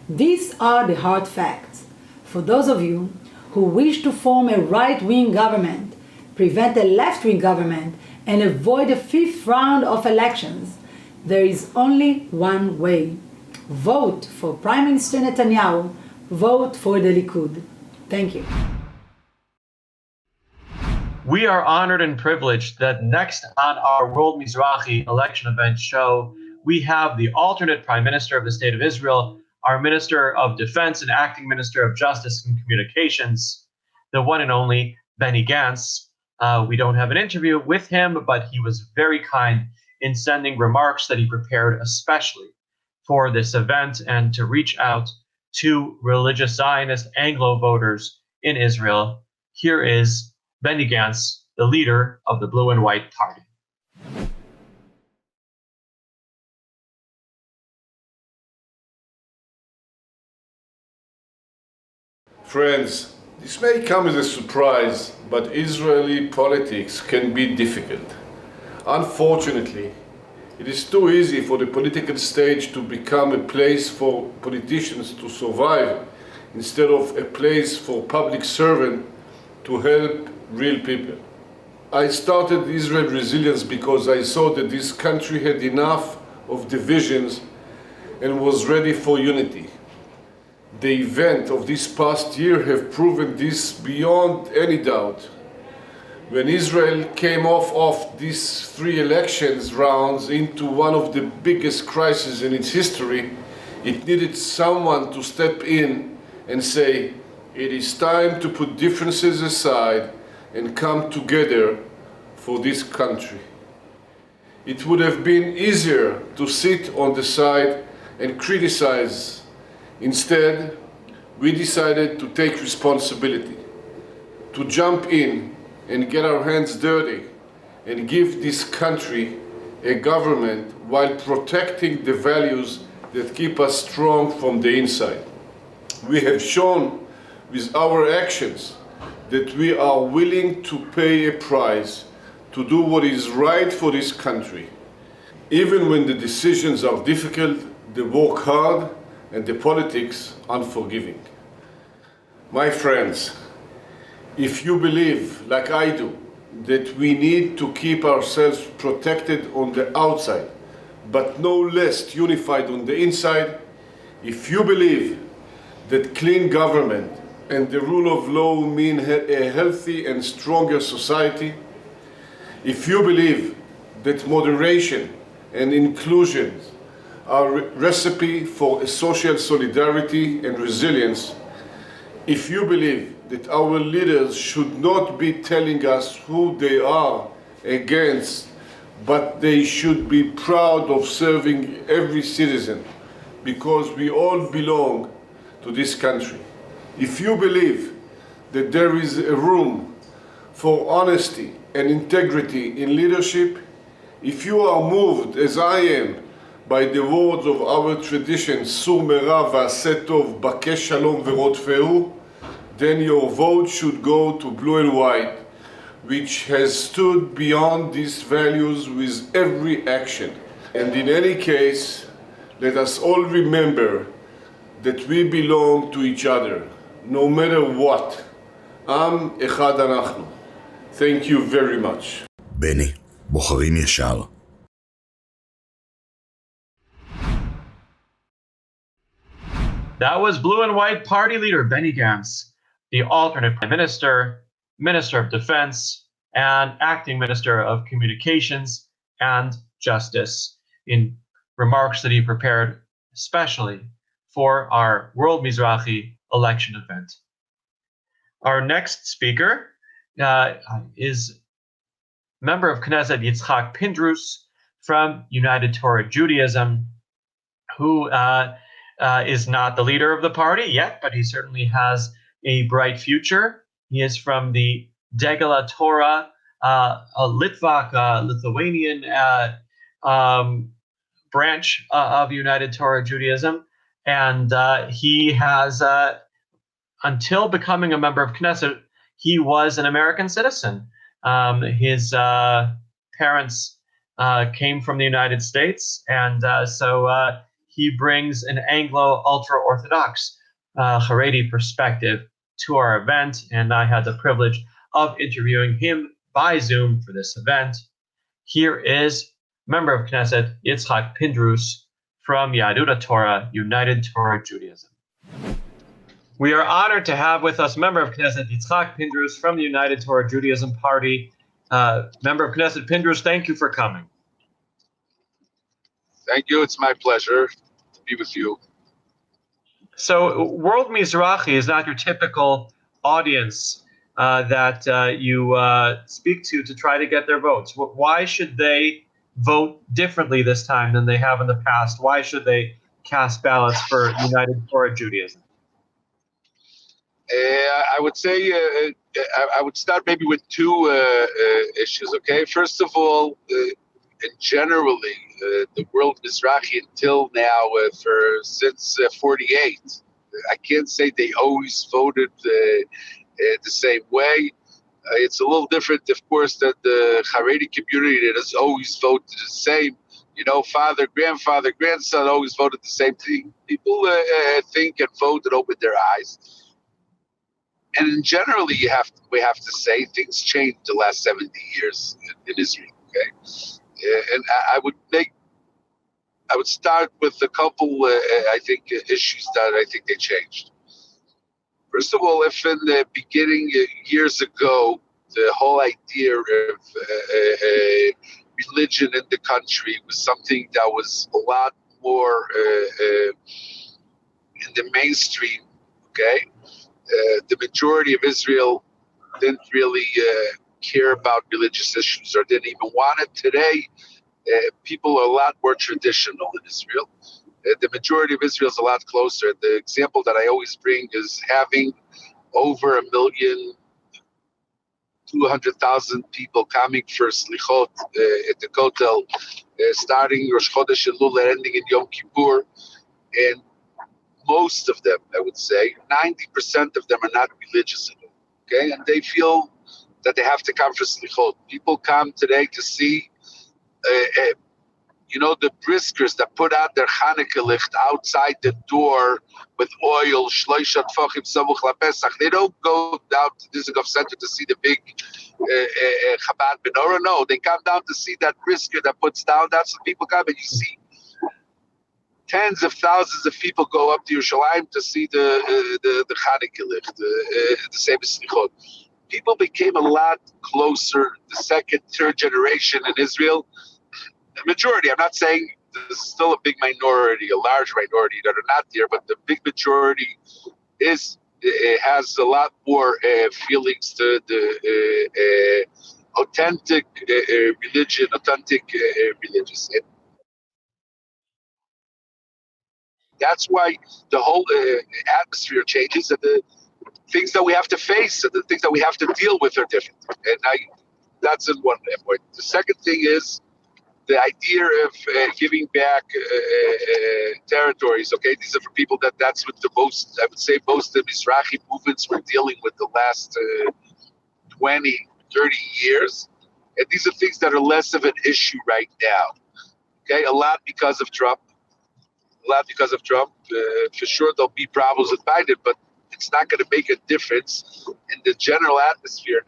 These are the hard facts. For those of you who wish to form a right-wing government, prevent a left-wing government, and avoid a fifth round of elections, there is only one way. Vote for Prime Minister Netanyahu. Vote for the Likud. Thank you. We are honored and privileged that next on our World Mizrachi election event show, we have the alternate Prime Minister of the State of Israel, our Minister of Defense and Acting Minister of Justice and Communications, the one and only Benny Gantz. We don't have an interview with him, but he was very kind in sending remarks that he prepared especially for this event and to reach out to religious Zionist Anglo voters in Israel. Here is Benny Gantz, the leader of the Blue and White Party. Friends, this may come as a surprise, but Israeli politics can be difficult. Unfortunately, it is too easy for the political stage to become a place for politicians to survive instead of a place for public servants to help real people. I started Israel Resilience because I saw that this country had enough of divisions and was ready for unity. The events of this past year have proven this beyond any doubt. When Israel came off these 3 elections rounds into one of the biggest crises in its history, it needed someone to step in and say, it is time to put differences aside and come together for this country. It would have been easier to sit on the side and criticize. Instead, we decided to take responsibility, to jump in and get our hands dirty and give this country a government while protecting the values that keep us strong from the inside. We have shown with our actions that we are willing to pay a price to do what is right for this country. Even when the decisions are difficult, they work hard, and the politics unforgiving. My friends, if you believe, like I do, that we need to keep ourselves protected on the outside, but no less unified on the inside, if you believe that clean government and the rule of law mean a healthy and stronger society, if you believe that moderation and inclusion are a recipe for a social solidarity and resilience, if you believe that our leaders should not be telling us who they are against, but they should be proud of serving every citizen because we all belong to this country. If you believe that there is a room for honesty and integrity in leadership, if you are moved, as I am, by the words of our tradition, Sur Merav v'aseh tov, bakesh shalom v'rodfehu, then your vote should go to Blue and White, which has stood beyond these values with every action. And in any case, let us all remember that we belong to each other, no matter what. Am echad אנחנו. Thank you very much. בני, בוחרים ישר. That was Blue and White Party leader Benny Gantz, the alternate Prime Minister, Minister of Defense, and Acting Minister of Communications and Justice, in remarks that he prepared especially for our World Mizrachi election event. Our next speaker is member of Knesset Yitzchak Pindrus from United Torah Judaism, who is not the leader of the party yet, but he certainly has a bright future. He is from the Degela Torah, a Litvak, Lithuanian branch of United Torah Judaism. And he has, until becoming a member of Knesset, he was an American citizen. His parents came from the United States, and so he brings an Anglo ultra-Orthodox Haredi perspective to our event, and I had the privilege of interviewing him by Zoom for this event. Here is member of Knesset Yitzchak Pindrus from Yadut Torah, United Torah Judaism. We are honored to have with us member of Knesset Yitzchak Pindrus from the United Torah Judaism Party. Member of Knesset Pindrus, thank you for coming. Thank you. It's my pleasure to be with you. So, World Mizrachi is not your typical audience that you speak to try to get their votes. Why should they vote differently this time than they have in the past? Why should they cast ballots for United Torah Judaism? I would say I would start maybe with two issues. Okay, first of all, generally, the World Mizrachi until now, since '48, I can't say they always voted the same way. It's a little different, of course, than the Haredi community that has always voted the same. You know, father, grandfather, grandson always voted the same thing. People think and vote and open their eyes. And generally, we have to say things changed the last 70 years in Israel. Okay, and I would start with a couple, I think, issues that I think they changed. First of all, if in the beginning, years ago, the whole idea of religion in the country was something that was a lot more in the mainstream, okay? The majority of Israel didn't really care about religious issues or didn't even want it. Today, people are a lot more traditional in Israel. The majority of Israel is a lot closer. The example that I always bring is having over 1,200,000 people coming for Slichot at the Kotel, starting Rosh Chodesh Elul and ending in Yom Kippur. And most of them, I would say, 90% of them are not religious at all. Okay, and they feel that they have to come for Slichot. People come today to see the briskers that put out their Hanukkah licht outside the door with oil, shloisha tfachim samuch lapesach. They don't go down to Dizengoff Center to see the big Chabad menorah. No, they come down to see that brisker that puts down. That's what people come, and you see tens of thousands of people go up to Yerushalayim to see the Hanukkah licht, the same as Slichot. People became a lot closer. The second, third generation in Israel. The majority, I'm not saying there's still a big minority, a large minority that are not there, but the big majority has a lot more feelings to the authentic religion, authentic religious. And that's why the whole atmosphere changes, and the things that we have to face and the things that we have to deal with are different. And that's in one point. The second thing is the idea of giving back territories. Okay, these are for people that's what the most, I would say, most of the Mizrachi movements we're dealing with the last 20, 30 years. And these are things that are less of an issue right now. Okay, a lot because of Trump. For sure, there'll be problems with Biden, but it's not going to make a difference in the general atmosphere.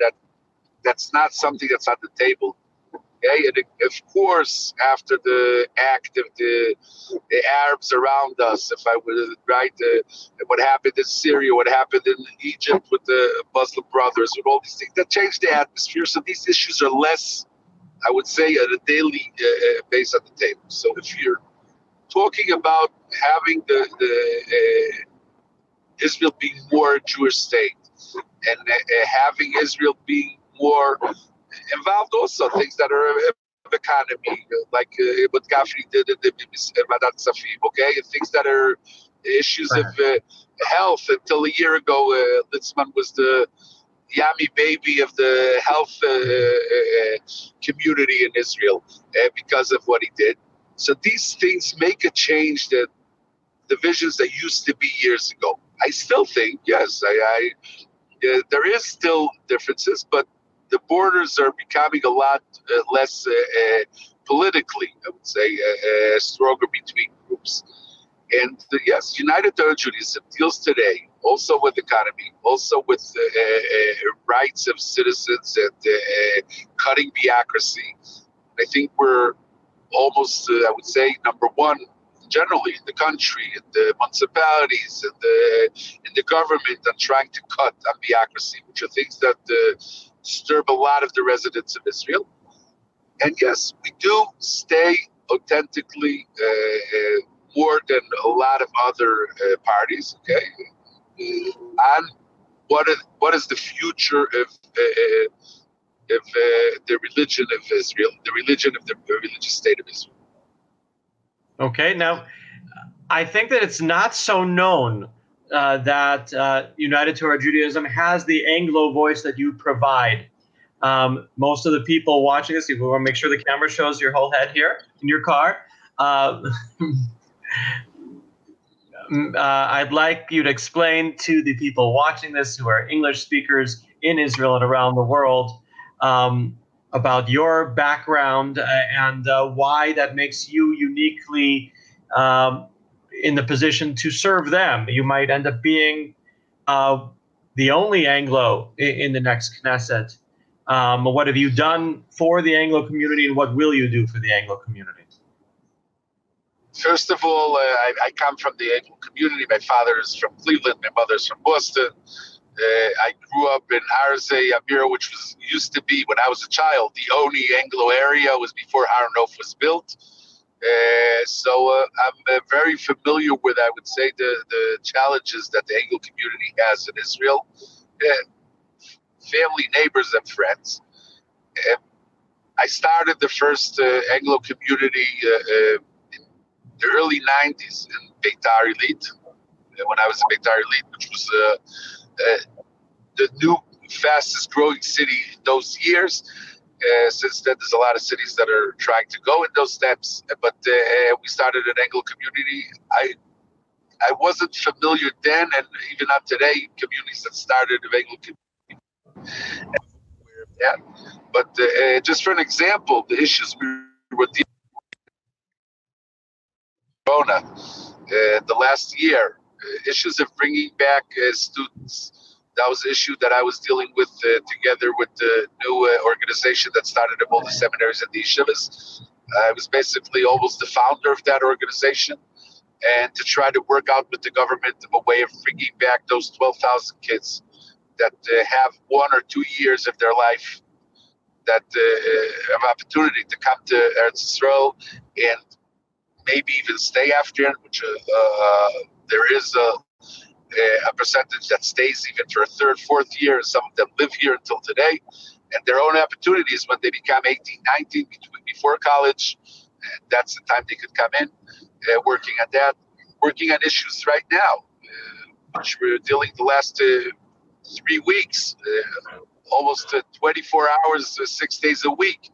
That's not something that's on the table. Okay, and of course, after the act of the Arabs around us, if I would write what happened in Syria, what happened in Egypt with the Muslim Brothers, with all these things, that changed the atmosphere. So these issues are less, I would say, at a daily base on the table. So if you're talking about having the Israel being more a Jewish state and having Israel being more involved also things that are of economy, like what Gafri did in the Vadat Safim, okay? And things that are issues of health. Until a year ago, Litzman was the yummy baby of the health community in Israel because of what he did. So these things make a change that the visions that used to be years ago. I still think, yes, there is still differences, but the borders are becoming a lot less politically, I would say, stronger between groups. And yes, United Torah Judaism deals today also with economy, also with rights of citizens and cutting bureaucracy. I think we're almost, I would say, number one generally in the country, in the municipalities, in the government, and trying to cut on bureaucracy, which are things that disturb a lot of the residents of Israel. And yes, we do stay authentically more than a lot of other parties. Okay, and what is the future of the religion of Israel, the religion of the religious state of Israel? Okay, now I think that it's not so known that United Torah Judaism has the Anglo voice that you provide. Most of the people watching this, we want to make sure the camera shows your whole head here in your car. I'd like you to explain to the people watching this who are English speakers in Israel and around the world about your background and why that makes you uniquely in the position to serve them. You might end up being the only Anglo in the next Knesset. What have you done for the Anglo community, and what will you do for the Anglo community? First of all, I come from the Anglo community. My father is from Cleveland. My mother is from Boston. I grew up in Arzei, Amira, which used to be, when I was a child, the only Anglo area. Was before Har Nof was built. So I'm very familiar with, I would say, the challenges that the Anglo community has in Israel. Family, neighbors, and friends. I started the first Anglo community in the early 90s in Beitar Elite, when I was in Beitar Elite, which was the new fastest growing city in those years. Since then, there's a lot of cities that are trying to go in those steps, but we started an Anglo community. I wasn't familiar then, and even not today, communities that started an Anglo community. Yeah. But just for an example, the issues we were dealing with Corona the last year, issues of bringing back students. That was an issue that I was dealing with together with the new organization that started at all the seminaries and the yeshivas. I was basically almost the founder of that organization, and to try to work out with the government of a way of bringing back those 12,000 kids that have 1 or 2 years of their life that have opportunity to come to Eretz Yisrael and maybe even stay after it, which there is a percentage that stays even for a third, fourth year. Some of them live here until today, and their own opportunities when they become 18, 19, before college, and that's the time they could come in, working on that, working on issues right now, which we're dealing the last 3 weeks, almost 24 hours, 6 days a week.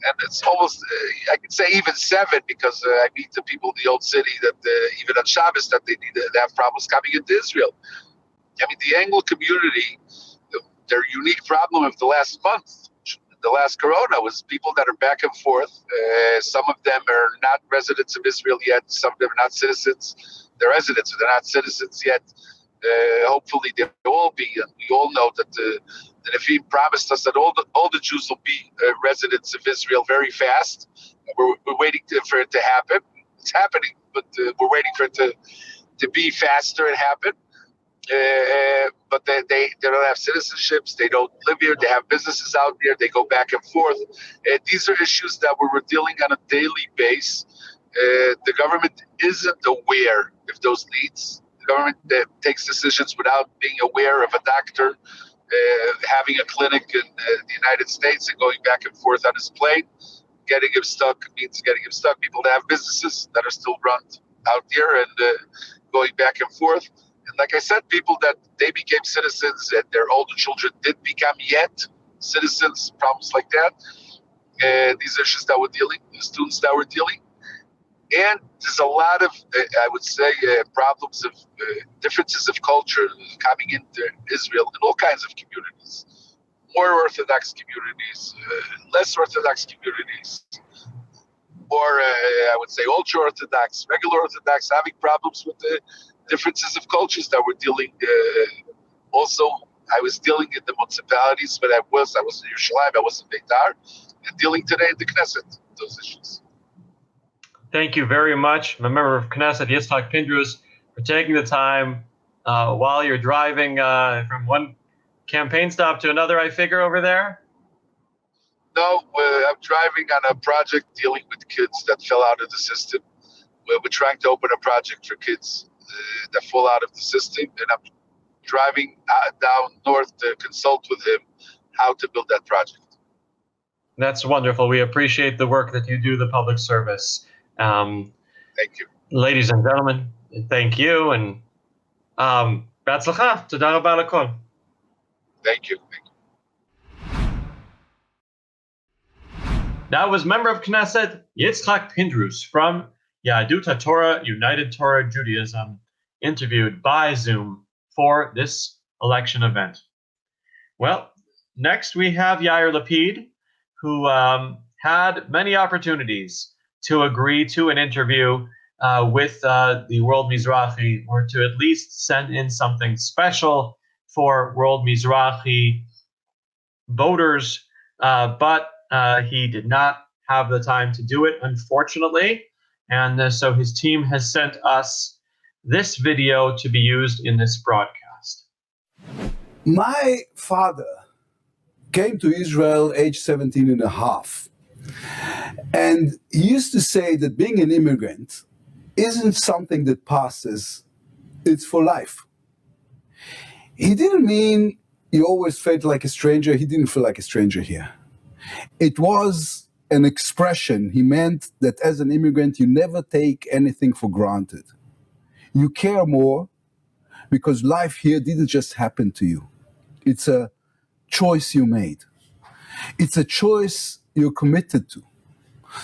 And it's almost, I could say even 7, because I meet the people in the old city that even on Shabbos that they have problems coming into Israel. I mean, the Anglo community, their unique problem of the last month, the last Corona, was people that are back and forth. Some of them are not residents of Israel yet. Some of them are not citizens. They're residents, but they're not citizens yet. Hopefully they will all be. And we all know that the Nevi'im promised us that all the Jews will be residents of Israel very fast. We're waiting for it to happen. It's happening, but we're waiting for it to be faster and happen. But they don't have citizenships. They don't live here. They have businesses out there. They go back and forth. These are issues that we're dealing on a daily basis. The government isn't aware of those needs. The government takes decisions without being aware of a doctor having a clinic in the United States and going back and forth on his plane. Getting him stuck means getting him stuck. People that have businesses that are still run out here and going back and forth. And like I said, people that they became citizens and their older children didn't become yet citizens, problems like that. These issues that we're dealing, the students that we're dealing. And there's a lot of, I would say, problems of differences of culture coming into Israel in all kinds of communities. More Orthodox communities, less Orthodox communities, or I would say ultra-Orthodox, regular Orthodox, having problems with the differences of cultures that we're dealing. Also, I was dealing in the municipalities, but I was in Yerushalayim, I was in Beitar, and dealing today in the Knesset, those issues. Thank you very much, member of Knesset, Yitzchak Pindrus, for taking the time while you're driving from one campaign stop to another, I figure, over there? No, I'm driving on a project dealing with kids that fell out of the system. We're trying to open a project for kids that fall out of the system, and I'm driving down north to consult with him how to build that project. That's wonderful. We appreciate the work that you do, the public service. Thank you. Ladies and gentlemen, thank you, and בהצלחה. תודה רבה לכל. Thank you. That was member of Knesset Yitzchak Pindrus from Yahadut HaTorah, United Torah Judaism, interviewed by Zoom for this election event. Well, next we have Yair Lapid, who had many opportunities to agree to an interview with the World Mizrachi, or to at least send in something special for World Mizrachi voters, but he did not have the time to do it, unfortunately. And so his team has sent us this video to be used in this broadcast. My father came to Israel age 17 and a half. And he used to say that being an immigrant isn't something that passes, it's for life. He didn't mean you always felt like a stranger. He didn't feel like a stranger here. It was an expression. He meant that as an immigrant, you never take anything for granted. You care more because life here didn't just happen to you. It's a choice you made. It's a choice you're committed to.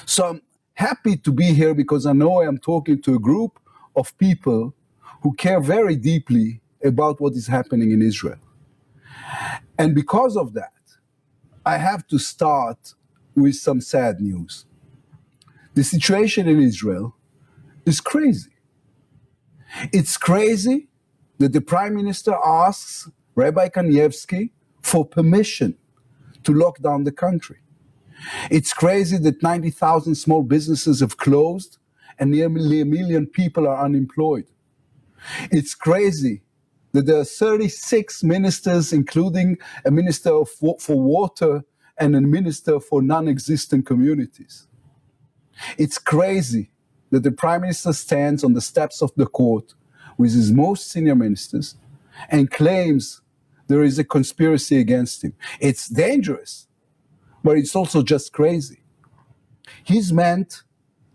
So I'm happy to be here because I know I am talking to a group of people who care very deeply about what is happening in Israel. And because of that, I have to start with some sad news. The situation in Israel is crazy. It's crazy that the Prime Minister asks Rabbi Kanievsky for permission to lock down the country. It's crazy that 90,000 small businesses have closed and nearly 1 million people are unemployed. It's crazy that there are 36 ministers, including a minister for water and a minister for non-existent communities. It's crazy that the Prime Minister stands on the steps of the court with his most senior ministers and claims there is a conspiracy against him. It's dangerous, but it's also just crazy. He's meant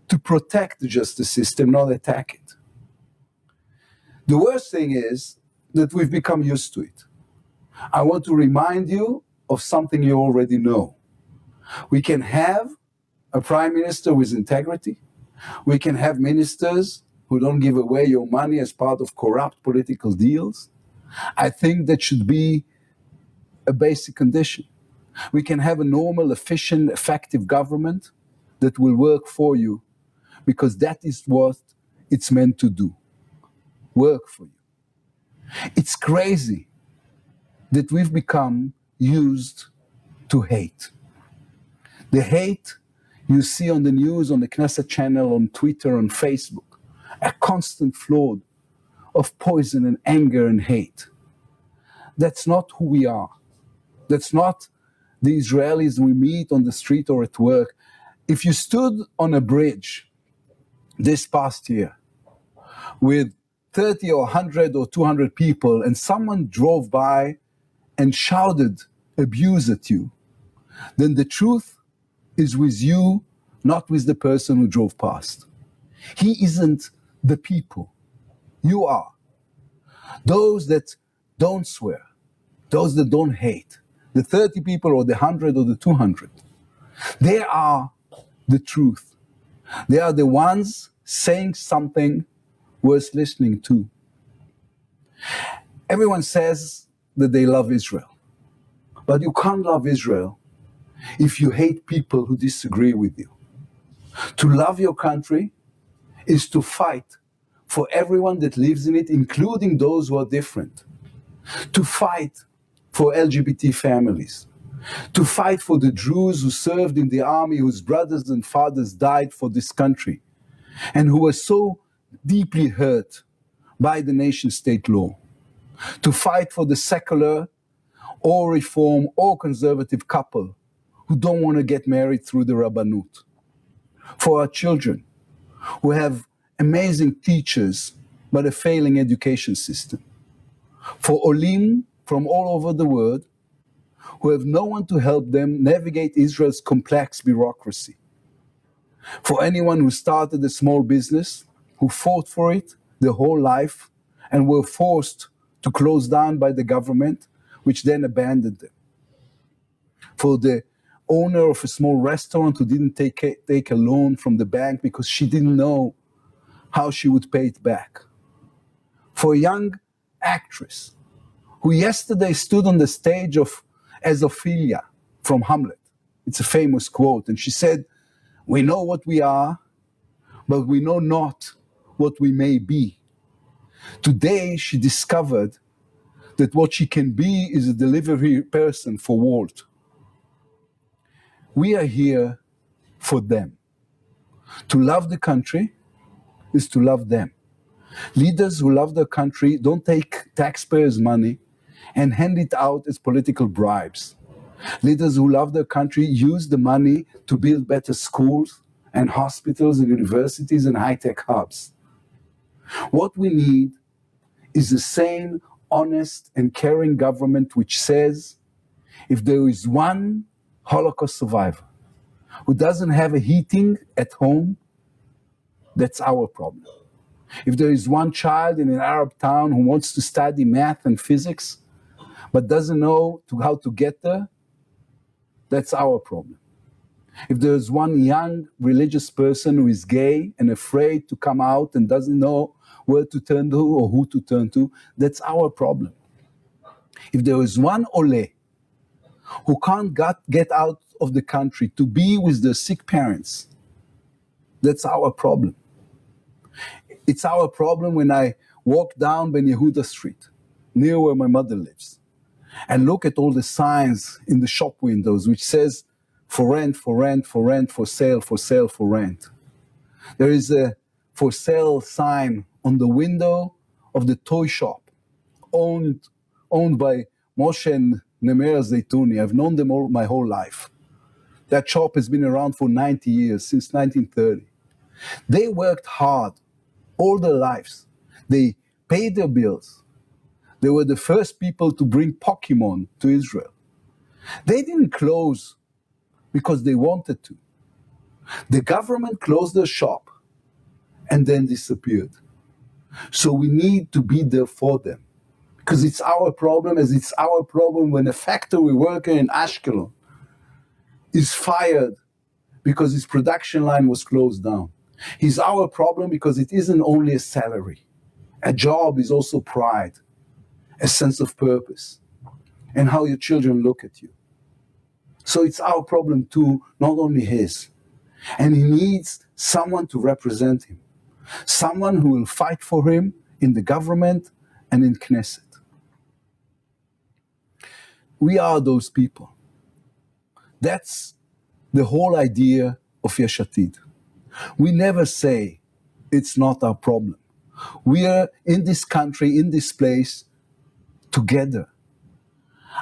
to protect the justice system, not attack it. The worst thing is that we've become used to it. I want to remind you of something you already know. We can have a prime minister with integrity. We can have ministers who don't give away your money as part of corrupt political deals. I think that should be a basic condition. We can have a normal, efficient, effective government that will work for you because that is what it's meant to do, work for you. It's crazy that we've become used to hate. The hate you see on the news, on the Knesset channel, on Twitter, on Facebook, a constant flood of poison and anger and hate. That's not who we are. That's not the Israelis we meet on the street or at work. If you stood on a bridge this past year with 30 or 100 or 200 people and someone drove by and shouted abuse at you, then the truth is with you, not with the person who drove past. He isn't the people. You are. Those that don't swear, those that don't hate, the 30 people or the 100 or the 200, they are the truth. They are the ones saying something worth listening to. Everyone says that they love Israel, but you can't love Israel if you hate people who disagree with you. To love your country is to fight for everyone that lives in it, including those who are different. To fight for LGBT families. To fight for the Jews who served in the army, whose brothers and fathers died for this country, and who were so deeply hurt by the nation-state law. To fight for the secular or reform or conservative couple who don't want to get married through the Rabbanut. For our children who have amazing teachers but a failing education system. For Olim from all over the world who have no one to help them navigate Israel's complex bureaucracy. For anyone who started a small business, who fought for it their whole life and were forced to close down by the government, which then abandoned them. For the owner of a small restaurant who didn't take a loan from the bank because she didn't know how she would pay it back. For a young actress who yesterday stood on the stage as Ophelia from Hamlet. It's a famous quote, and she said, "We know what we are, but we know not what we may be." Today she discovered that what she can be is a delivery person for Walt. We are here for them. To love the country is to love them. Leaders who love their country don't take taxpayers' money and hand it out as political bribes. Leaders who love their country use the money to build better schools and hospitals and universities and high-tech hubs. What we need is a sane, honest, and caring government which says, if there is one Holocaust survivor, who doesn't have a heating at home, that's our problem. If there is one child in an Arab town who wants to study math and physics, but doesn't know how to get there, that's our problem. If there's one young religious person who is gay and afraid to come out and doesn't know where to turn to or who to turn to, that's our problem. If there is one ole who can't get out of the country to be with their sick parents, that's our problem. It's our problem when I walk down Ben Yehuda Street, near where my mother lives, and look at all the signs in the shop windows which says, for rent, for rent, for rent, for sale, for sale, for rent. There is a for sale sign on the window of the toy shop, owned by Moshe and Nemer Zaytuni. I've known them all my whole life. That shop has been around for 90 years, since 1930. They worked hard all their lives. They paid their bills. They were the first people to bring Pokemon to Israel. They didn't close because they wanted to. The government closed their shop and then disappeared. So we need to be there for them, because it's our problem, as it's our problem when a factory worker in Ashkelon is fired because his production line was closed down. It's our problem because it isn't only a salary. A job is also pride, a sense of purpose, and how your children look at you. So it's our problem too, not only his. And he needs someone to represent him, someone who will fight for him in the government and in Knesset. We are those people. That's the whole idea of Yesh Atid. We never say it's not our problem. We are in this country, in this place, together.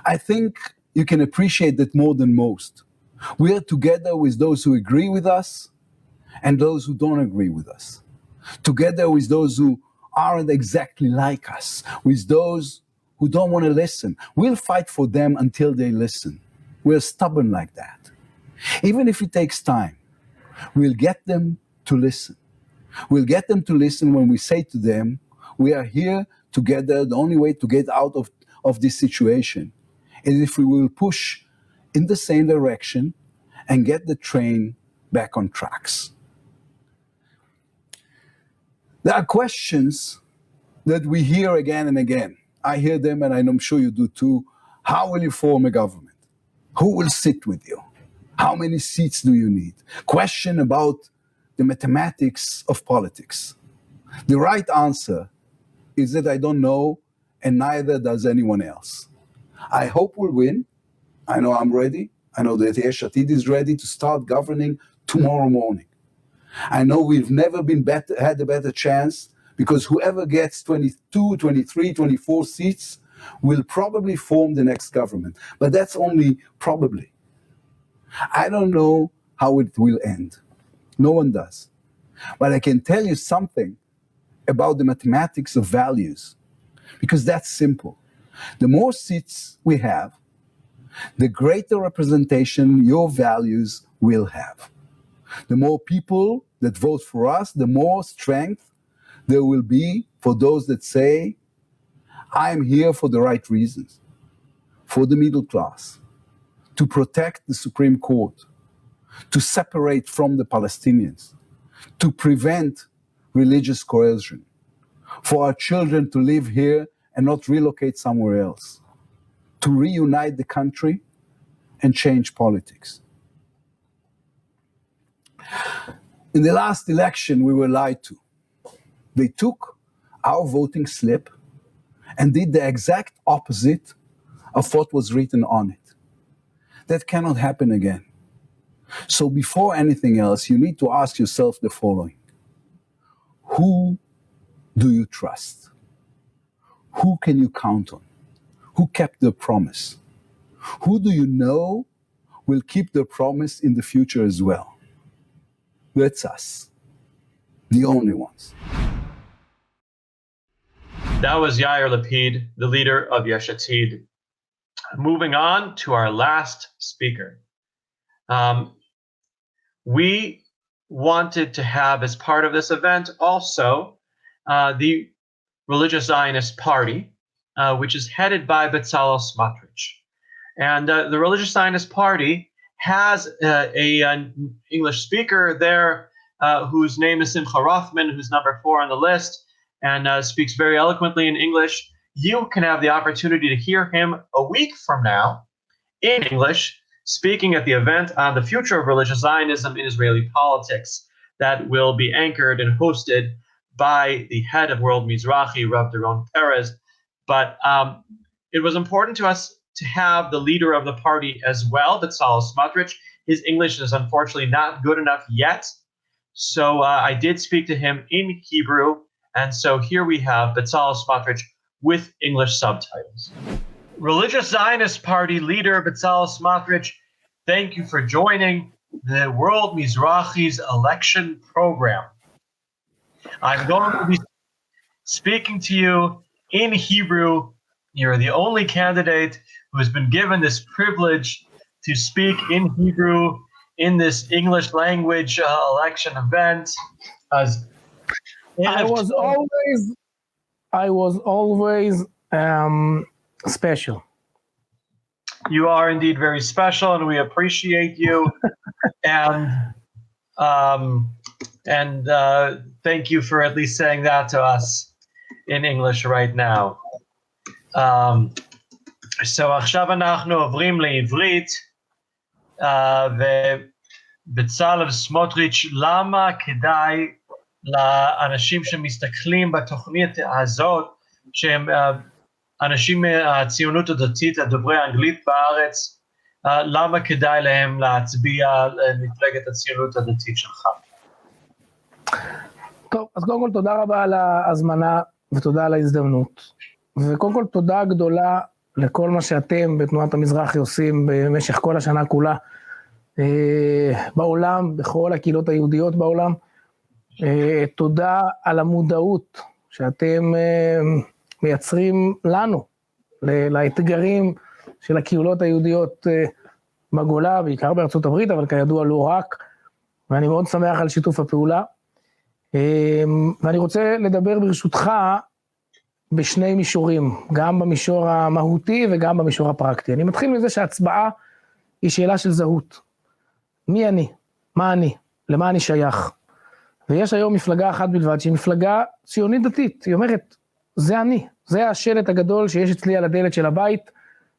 I think you can appreciate that more than most. We are together with those who agree with us and those who don't agree with us. Together with those who aren't exactly like us, with those who don't want to listen. We'll fight for them until they listen. We're stubborn like that. Even if it takes time, we'll get them to listen. We'll get them to listen when we say to them, we are here together. The only way to get out of this situation is if we will push in the same direction and get the train back on tracks. There are questions that we hear again and again. I hear them, and I'm sure you do too. How will you form a government? Who will sit with you? How many seats do you need? Question about the mathematics of politics. The right answer is that I don't know, and neither does anyone else. I hope we'll win. I know I'm ready. I know that Yesh Atid is ready to start governing tomorrow morning. I know we've never had a better chance, because whoever gets 22, 23, 24 seats will probably form the next government. But that's only probably. I don't know how it will end. No one does. But I can tell you something about the mathematics of values, because that's simple. The more seats we have, the greater representation your values will have. The more people that vote for us, the more strength there will be for those that say, I'm here for the right reasons, for the middle class, to protect the Supreme Court, to separate from the Palestinians, to prevent religious coercion, for our children to live here and not relocate somewhere else, to reunite the country and change politics. In the last election, we were lied to. They took our voting slip and did the exact opposite of what was written on it. That cannot happen again. So before anything else, you need to ask yourself the following. Who do you trust? Who can you count on? Who kept their promise? Who do you know will keep their promise in the future as well? That's us, the only ones. That was Yair Lapid, the leader of Yesh Atid. Moving on to our last speaker. We wanted to have, as part of this event, also the Religious Zionist Party, which is headed by Bezalel Smotrich. And the Religious Zionist Party has an English speaker there whose name is Hoffman, who's number 4 on the list, and speaks very eloquently in English. You can have the opportunity to hear him a week from now in English, speaking at the event on the future of religious Zionism in Israeli politics that will be anchored and hosted by the head of World Mizrachi, Rav Doron Perez. But it was important to us to have the leader of the party as well, Bezalel Smotrich. His English is unfortunately not good enough yet, so I did speak to him in Hebrew, and so here we have Bezalel Smotrich with English subtitles. Religious Zionist Party leader Bezalel Smotrich, thank you for joining the World Mizrachi's election program. I'm going to be speaking to you in Hebrew. You're the only candidate who has been given this privilege to speak in Hebrew in this English language election event. I was always special. You are indeed very special, and we appreciate you. and thank you for at least saying that to us in English right now. So עכשיו אנחנו עוברים לעברית, ובצלאל סמוטריץ', למה כדאי לאנשים שמסתכלים בתוכנית הזאת, שהם אנשים מהציונות הדתית, הדוברי האנגלית בארץ, למה כדאי להם להצביע למפלגת הציונות הדתית שלך? טוב, אז קודם כל תודה רבה על ההזמנה ותודה על ההזדמנות. וקודם כל תודה גדולה לכל מה שאתם בתנועת המזרחי עושים במשך כל השנה כולה, בעולם, בכל הקהילות היהודיות בעולם. תודה על המודעות שאתם מייצרים לנו, לאתגרים של הקהילות היהודיות בגולה, בעיקר בארצות הברית, אבל כידוע לא רק, ואני מאוד שמח על שיתוף הפעולה. ואני רוצה לדבר ברשותך בשני מישורים, גם במישור המהותי וגם במישור הפרקטי. אני מתחיל מזה שההצבעה היא שאלה של זהות. מי אני? מה אני? למה אני שייך? ויש היום מפלגה אחת בלבד, שהיא מפלגה ציונית דתית. היא אומרת, זה אני. זה השלט הגדול שיש אצלי על הדלת של הבית,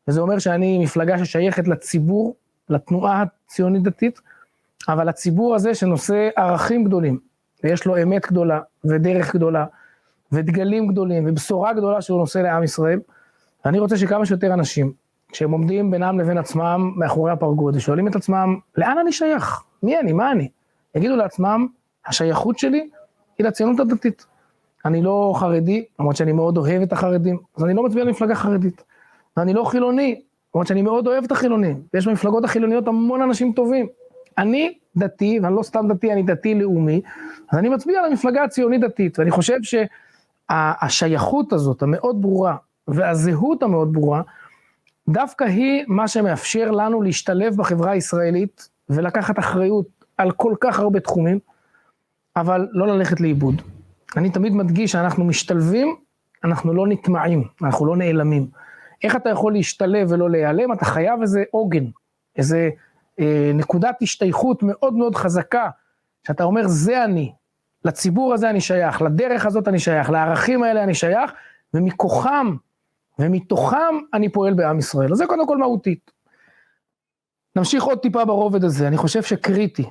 וזה אומר שאני מפלגה ששייכת לציבור, לתנועה הציונית דתית, אבל הציבור הזה שנושא ערכים גדולים, ויש לו אמת גדולה, ודרך גדולה, ודגלים גדולים, ובשורה גדולה שהוא נושא לעם ישראל, ואני רוצה שכמה שיותר אנשים, כשהם עומדים בינם לבין עצמם מאחורי הפרגוד, ושואלים את עצמם, לאן אני שייך? מי אני? מה אני? יגידו לעצמם, השייכות שלי היא לציונות הדתית. אני לא חרדי, למרות שאני מאוד אוהב את החרדים, אז אני לא מצביע למפלגה חרדית. ואני לא חילוני, למרות שאני מאוד אוהב את החילונים. ויש במפלגות החילוניות המון אנשים טובים. אני דתי, ואני לא סתם דתי, אני דתי לאומי, אז אני מצביע למפלגה הציונית דתית, ואני חושב שהשייכות הזאת, המאוד ברורה, והזהות המאוד ברורה, דווקא היא מה שמאפשר לנו להשתלב בחברה הישראלית, ולקחת אחריות על כל כך הרבה תחומים, אבל לא ללכת לאיבוד. אני תמיד מדגיש שאנחנו משתלבים, אנחנו לא נטמעים, אנחנו לא נעלמים. איך אתה יכול להשתלב ולא להיעלם? אתה חייב איזה עוגן, איזה נקודת השתייכות מאוד מאוד חזקה, שאתה אומר, זה אני, לציבור הזה אני שייך, לדרך הזאת אני שייך, לערכים האלה אני שייך, ומכוחם ומתוכם אני פועל בעם ישראל. אז זה קודם כל מהותית. נמשיך עוד טיפה ברובד הזה. אני חושב שקריטי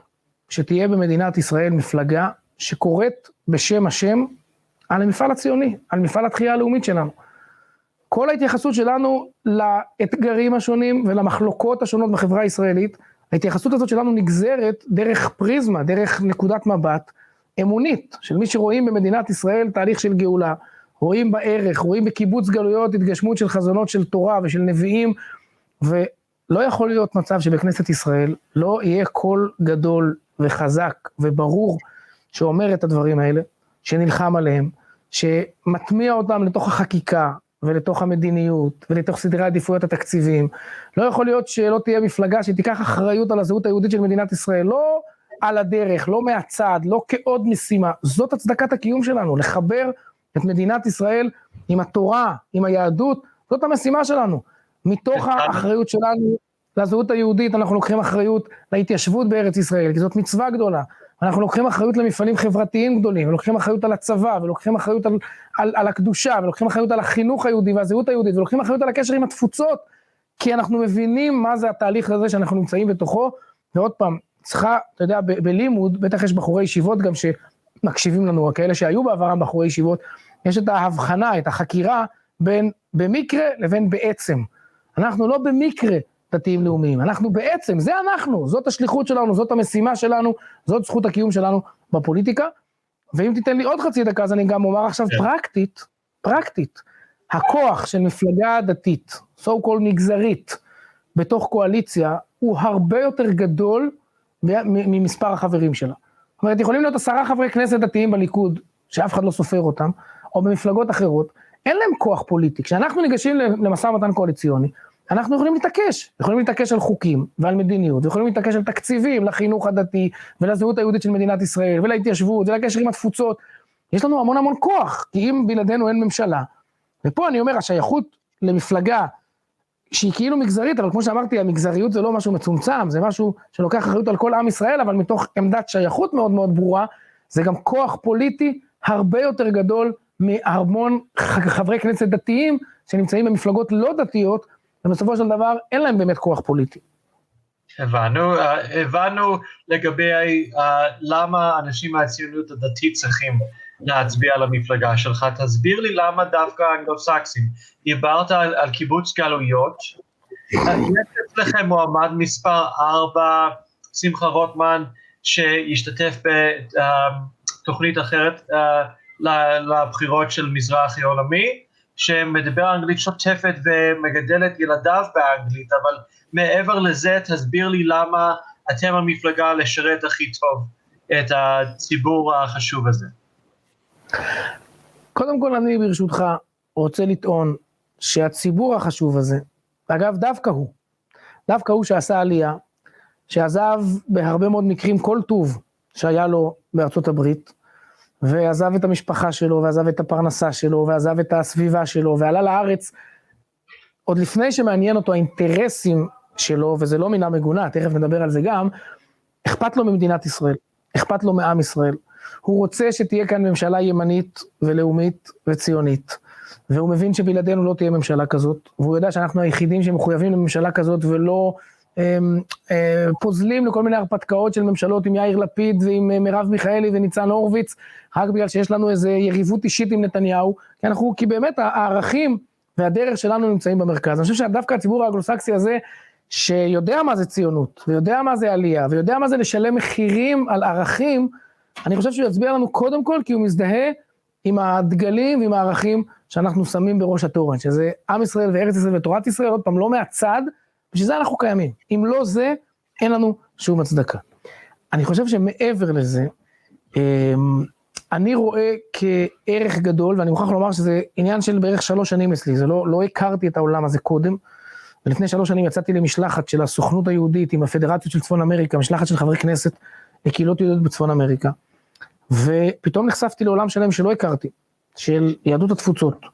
שתהיה במדינת ישראל מפלגה שקוראת בשם השם על המפעל הציוני, על מפעל התחייה הלאומית שלנו. כל ההתייחסות שלנו לאתגרים השונים ולמחלוקות השונות בחברה הישראלית, ההתייחסות הזאת שלנו נגזרת דרך פריזמה, דרך נקודת מבט אמונית, של מי שרואים במדינת ישראל תהליך של גאולה, רואים בערך, רואים בקיבוץ גלויות, התגשמות של חזונות של תורה ושל נביאים, ולא יכול להיות מצב שבכנסת ישראל לא יהיה קול גדול וחזק וברור, שאומר את הדברים האלה, שנלחם עליהם, שמטמיע אותם לתוך החקיקה, ולתוך המדיניות, ולתוך סדרי העדיפויות התקציביים. לא יכול להיות שלא תהיה מפלגה שתיקח אחריות על הזהות היהודית של מדינת ישראל, לא על הדרך, לא מהצד, לא כעוד משימה. זאת הצדקת הקיום שלנו, לחבר את מדינת ישראל עם התורה, עם היהדות, זאת המשימה שלנו. מתוך האחריות שלנו לזהות היהודית, אנחנו לוקחים אחריות להתיישבות בארץ ישראל, כי זאת מצווה גדולה. אנחנו לוקחים אחריות למפעלים חברתיים גדולים, ולוקחים אחריות על הצבא, ולוקחים אחריות על הקדושה, ולוקחים אחריות על החינוך היהודי והזהות היהודית, ולוקחים אחריות על הקשר עם התפוצות, כי אנחנו מבינים מה זה התהליך הזה שאנחנו נמצאים בתוכו, ועוד פעם, צריכה, אתה יודע, בלימוד, בטח יש בחורי ישיבות גם שמקשיבים לנו, כאלה שהיו בעברם בחורי ישיבות, יש את ההבחנה, את החקירה, בין במקרה לבין בעצם. אנחנו לא במקרה דתיים לאומיים, אנחנו בעצם, זה אנחנו, זאת השליחות שלנו, זאת המשימה שלנו, זאת זכות הקיום שלנו בפוליטיקה, ואם תיתן לי עוד חצי דקה, אז אני גם אומר עכשיו פרקטית, הכוח של מפלגה דתית, so called מגזרית, בתוך קואליציה, הוא הרבה יותר גדול ממספר החברים שלה. זאת אומרת, יכולים להיות 10 חברי כנסת דתיים בליכוד, שאף אחד לא סופר אותם, או במפלגות אחרות, אין להם כוח פוליטי. כשאנחנו ניגשים למשא ומתן קואליציוני, אנחנו יכולים להתעקש על חוקים ועל מדיניות, ויכולים להתעקש על תקציבים לחינוך הדתי, ולזהות היהודית של מדינת ישראל, ולהתיישבות, ולקשר עם התפוצות. יש לנו המון כוח, כי אם בלעדינו אין ממשלה, ופה אני אומר, השייכות למפלגה, שהיא כאילו מגזרית, אבל כמו שאמרתי, המגזריות זה לא משהו מצומצם, זה משהו שלוקח אחריות על כל עם ישראל, אבל מתוך עמדת שייכות מאוד מאוד ברורה, זה גם כוח פוליטי הרבה יותר גדול מהמון חברי כנסת דתיים, שנמצאים במפלגות לא דתיות, ובסופו של דבר אין להם באמת כוח פוליטי. הבנו לגבי למה אנשים מהציונות הדתית צריכים להצביע על המפלגה שלך, תסביר לי למה דווקא אנגלו-סקסים, דיברת על קיבוץ גלויות, יש אצלכם מועמד מספר 4, שמחה רוטמן, שישתתף בתוכנית אחרת לבחירות של מזרחי עולמי, שמדבר אנגלית שוטפת ומגדלת ילדיו באנגלית, אבל מעבר לזה תסביר לי למה אתם המפלגה לשרת הכי טוב את הציבור החשוב הזה. קודם כל אני ברשותך רוצה לטעון שהציבור החשוב הזה, אגב דווקא הוא שעשה עלייה, שעזב בהרבה מאוד מקרים כל טוב שהיה לו בארצות הברית, ועזב את המשפחה שלו, ועזב את הפרנסה שלו, ועזב את הסביבה שלו, ועלה לארץ, עוד לפני שמעניין אותו האינטרסים שלו, וזה לא מינה מגונה, תכף נדבר על זה גם, אכפת לו ממדינת ישראל, אכפת לו מעם ישראל, הוא רוצה שתהיה כאן ממשלה ימנית ולאומית וציונית, והוא מבין שבלעדינו לא תהיה ממשלה כזאת, והוא יודע שאנחנו היחידים שמחויבים לממשלה כזאת, ולא פוזלים לכל מיני הרפתקאות של ממשלות עם יאיר לפיד ועם מרב מיכאלי וניצן הורוביץ, רק בגלל שיש לנו איזו יריבות אישית עם נתניהו, כי באמת הערכים והדרך שלנו נמצאים במרכז. אני חושב שדווקא הציבור האנגלו-סקסי הזה, שיודע מה זה ציונות, ויודע מה זה עלייה, ויודע מה זה לשלם מחירים על ערכים, אני חושב שהוא יצביע לנו קודם כל, כי הוא מזדהה עם הדגלים ועם הערכים שאנחנו שמים בראש התורן, שזה עם ישראל וארץ ישראל ותורת ישראל, עוד פעם לא מהצד, בשביל זה אנחנו קיימים. אם לא זה, אין לנו שום הצדקה. אני חושב שמעבר לזה, אני רואה כערך גדול, ואני מוכרח לומר שזה עניין של בערך 3 שנים אצלי, זה לא הכרתי את העולם הזה קודם, ולפני 3 שנים יצאתי למשלחת של הסוכנות היהודית, עם הפדרציות של צפון אמריקה, משלחת של חברי כנסת, לקהילות יהודיות בצפון אמריקה, ופתאום נחשפתי לעולם שלם שלא הכרתי, של יהדות התפוצות,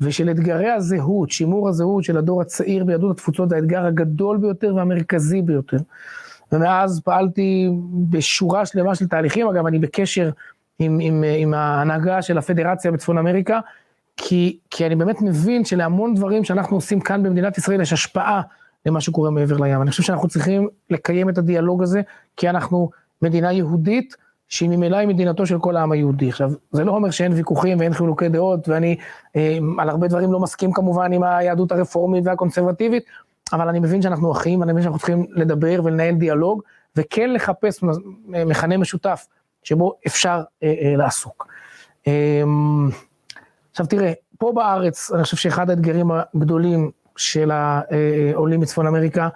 ושל אתגרי הזהות, שימור הזהות של הדור הצעיר ביהדות התפוצות, זה האתגר הגדול ביותר והמרכזי ביותר, ומאז פעלתי בשורה שלמה של תהליכים, אגב אני בקשר עם ההנהגה של הפדרציה בצפון אמריקה, כי אני באמת מבין שלהמון דברים שאנחנו עושים כאן במדינת ישראל, יש השפעה למה שקורה מעבר לים, אני חושב שאנחנו צריכים לקיים את הדיאלוג הזה, כי אנחנו מדינה יהודית, שהיא ממילא היא מדינתו של כל העם היהודי. עכשיו, זה לא אומר שאין ויכוחים ואין חילוקי דעות, ואני על הרבה דברים לא מסכים כמובן עם היהדות הרפורמית והקונסרבטיבית, אבל אני מבין שאנחנו אחים, אני מבין שאנחנו צריכים לדבר ולנהל דיאלוג, וכן לחפש מכנה משותף, שבו אפשר לעסוק. עכשיו תראה, פה בארץ, אני חושב שאחד האתגרים הגדולים של העולים מצפון אמריקה,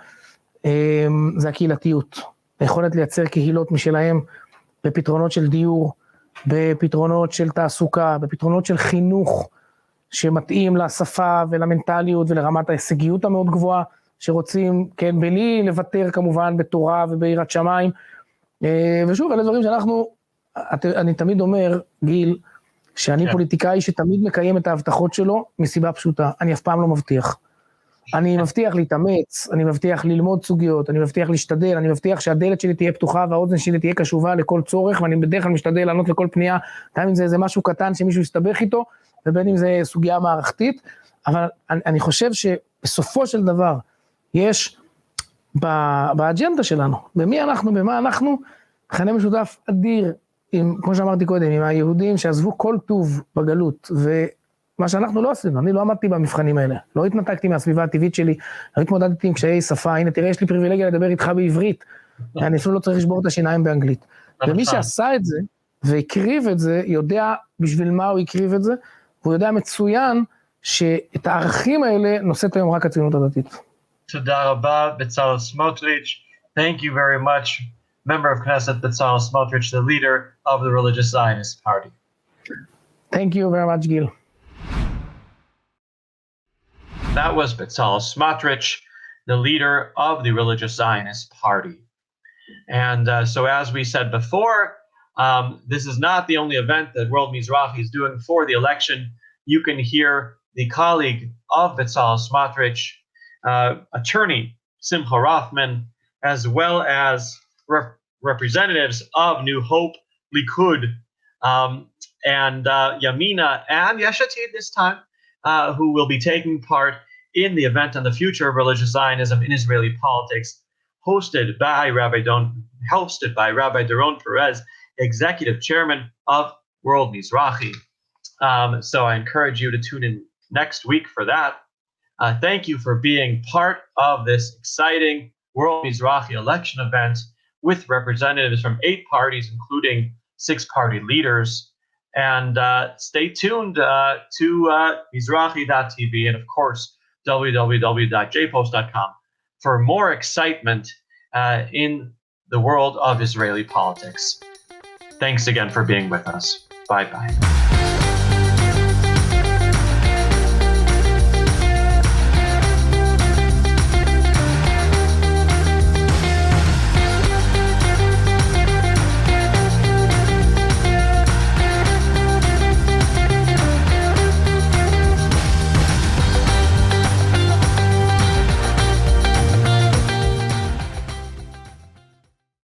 זה הקהילתיות, היכולת לייצר קהילות משלהם, בפתרונות של דיור, בפתרונות של תעסוקה, בפתרונות של חינוך, שמתאים לשפה ולמנטליות ולרמת ההישגיות המאוד גבוהה, שרוצים, כן, בלי לוותר כמובן בתורה וביראת שמיים. ושוב, אלה דברים שאנחנו, אני תמיד אומר, גיל, שאני פוליטיקאי שתמיד מקיים את ההבטחות שלו, מסיבה פשוטה, אני אף פעם לא מבטיח. אני מבטיח להתאמץ, אני מבטיח ללמוד סוגיות, אני מבטיח להשתדל, אני מבטיח שהדלת שלי תהיה פתוחה והאוזן שלי תהיה קשובה לכל צורך, ואני בדרך כלל משתדל לענות לכל פנייה, גם אם זה משהו קטן שמישהו יסתבך איתו, ובין אם זה סוגיה מערכתית, אבל אני חושב שבסופו של דבר, יש באג'נדה שלנו, במי אנחנו, במה אנחנו, מכנה משותף אדיר, כמו שאמרתי קודם, עם היהודים שעזבו כל טוב בגלות, ומה שאנחנו לא עשינו, אני לא עמדתי במבחנים האלה, לא התנתקתי מהסביבה הטבעית שלי, לא התמודדתי עם קשיי שפה, הנה תראה, יש לי פריבילגיה לדבר איתך בעברית, אני אפילו לא צריך לשבור את השיניים באנגלית. ומי שעשה את זה, והקריב את זה, יודע בשביל מה הוא הקריב את זה, והוא יודע מצוין שאת הערכים האלה נושאת היום רק הציונות הדתית. תודה רבה, Bezalel Smotrich. Thank you very much, member of Knesset Bezalel Smotrich, the leader of the Religious Zionist Party. Thank you very much, Gil. That was Bezalel Smotrich, the leader of the Religious Zionist Party. And so as we said before, this is not the only event that World Mizrachi is doing for the election. You can hear the colleague of Bezalel Smotrich, attorney Simcha Hoffman, as well as representatives of New Hope, Likud, and Yamina, and Yesh Atid this time, who will be taking part in the event on the future of religious Zionism in Israeli politics, hosted by Rabbi Doron Perez, executive chairman of World Mizrachi. So I encourage you to tune in next week for that. Thank you for being part of this exciting World Mizrachi election event with representatives from 8 parties, including 6 party leaders. And stay tuned to Mizrachi.tv and, of course, www.jpost.com for more excitement in the world of Israeli politics. Thanks again for being with us. Bye-bye.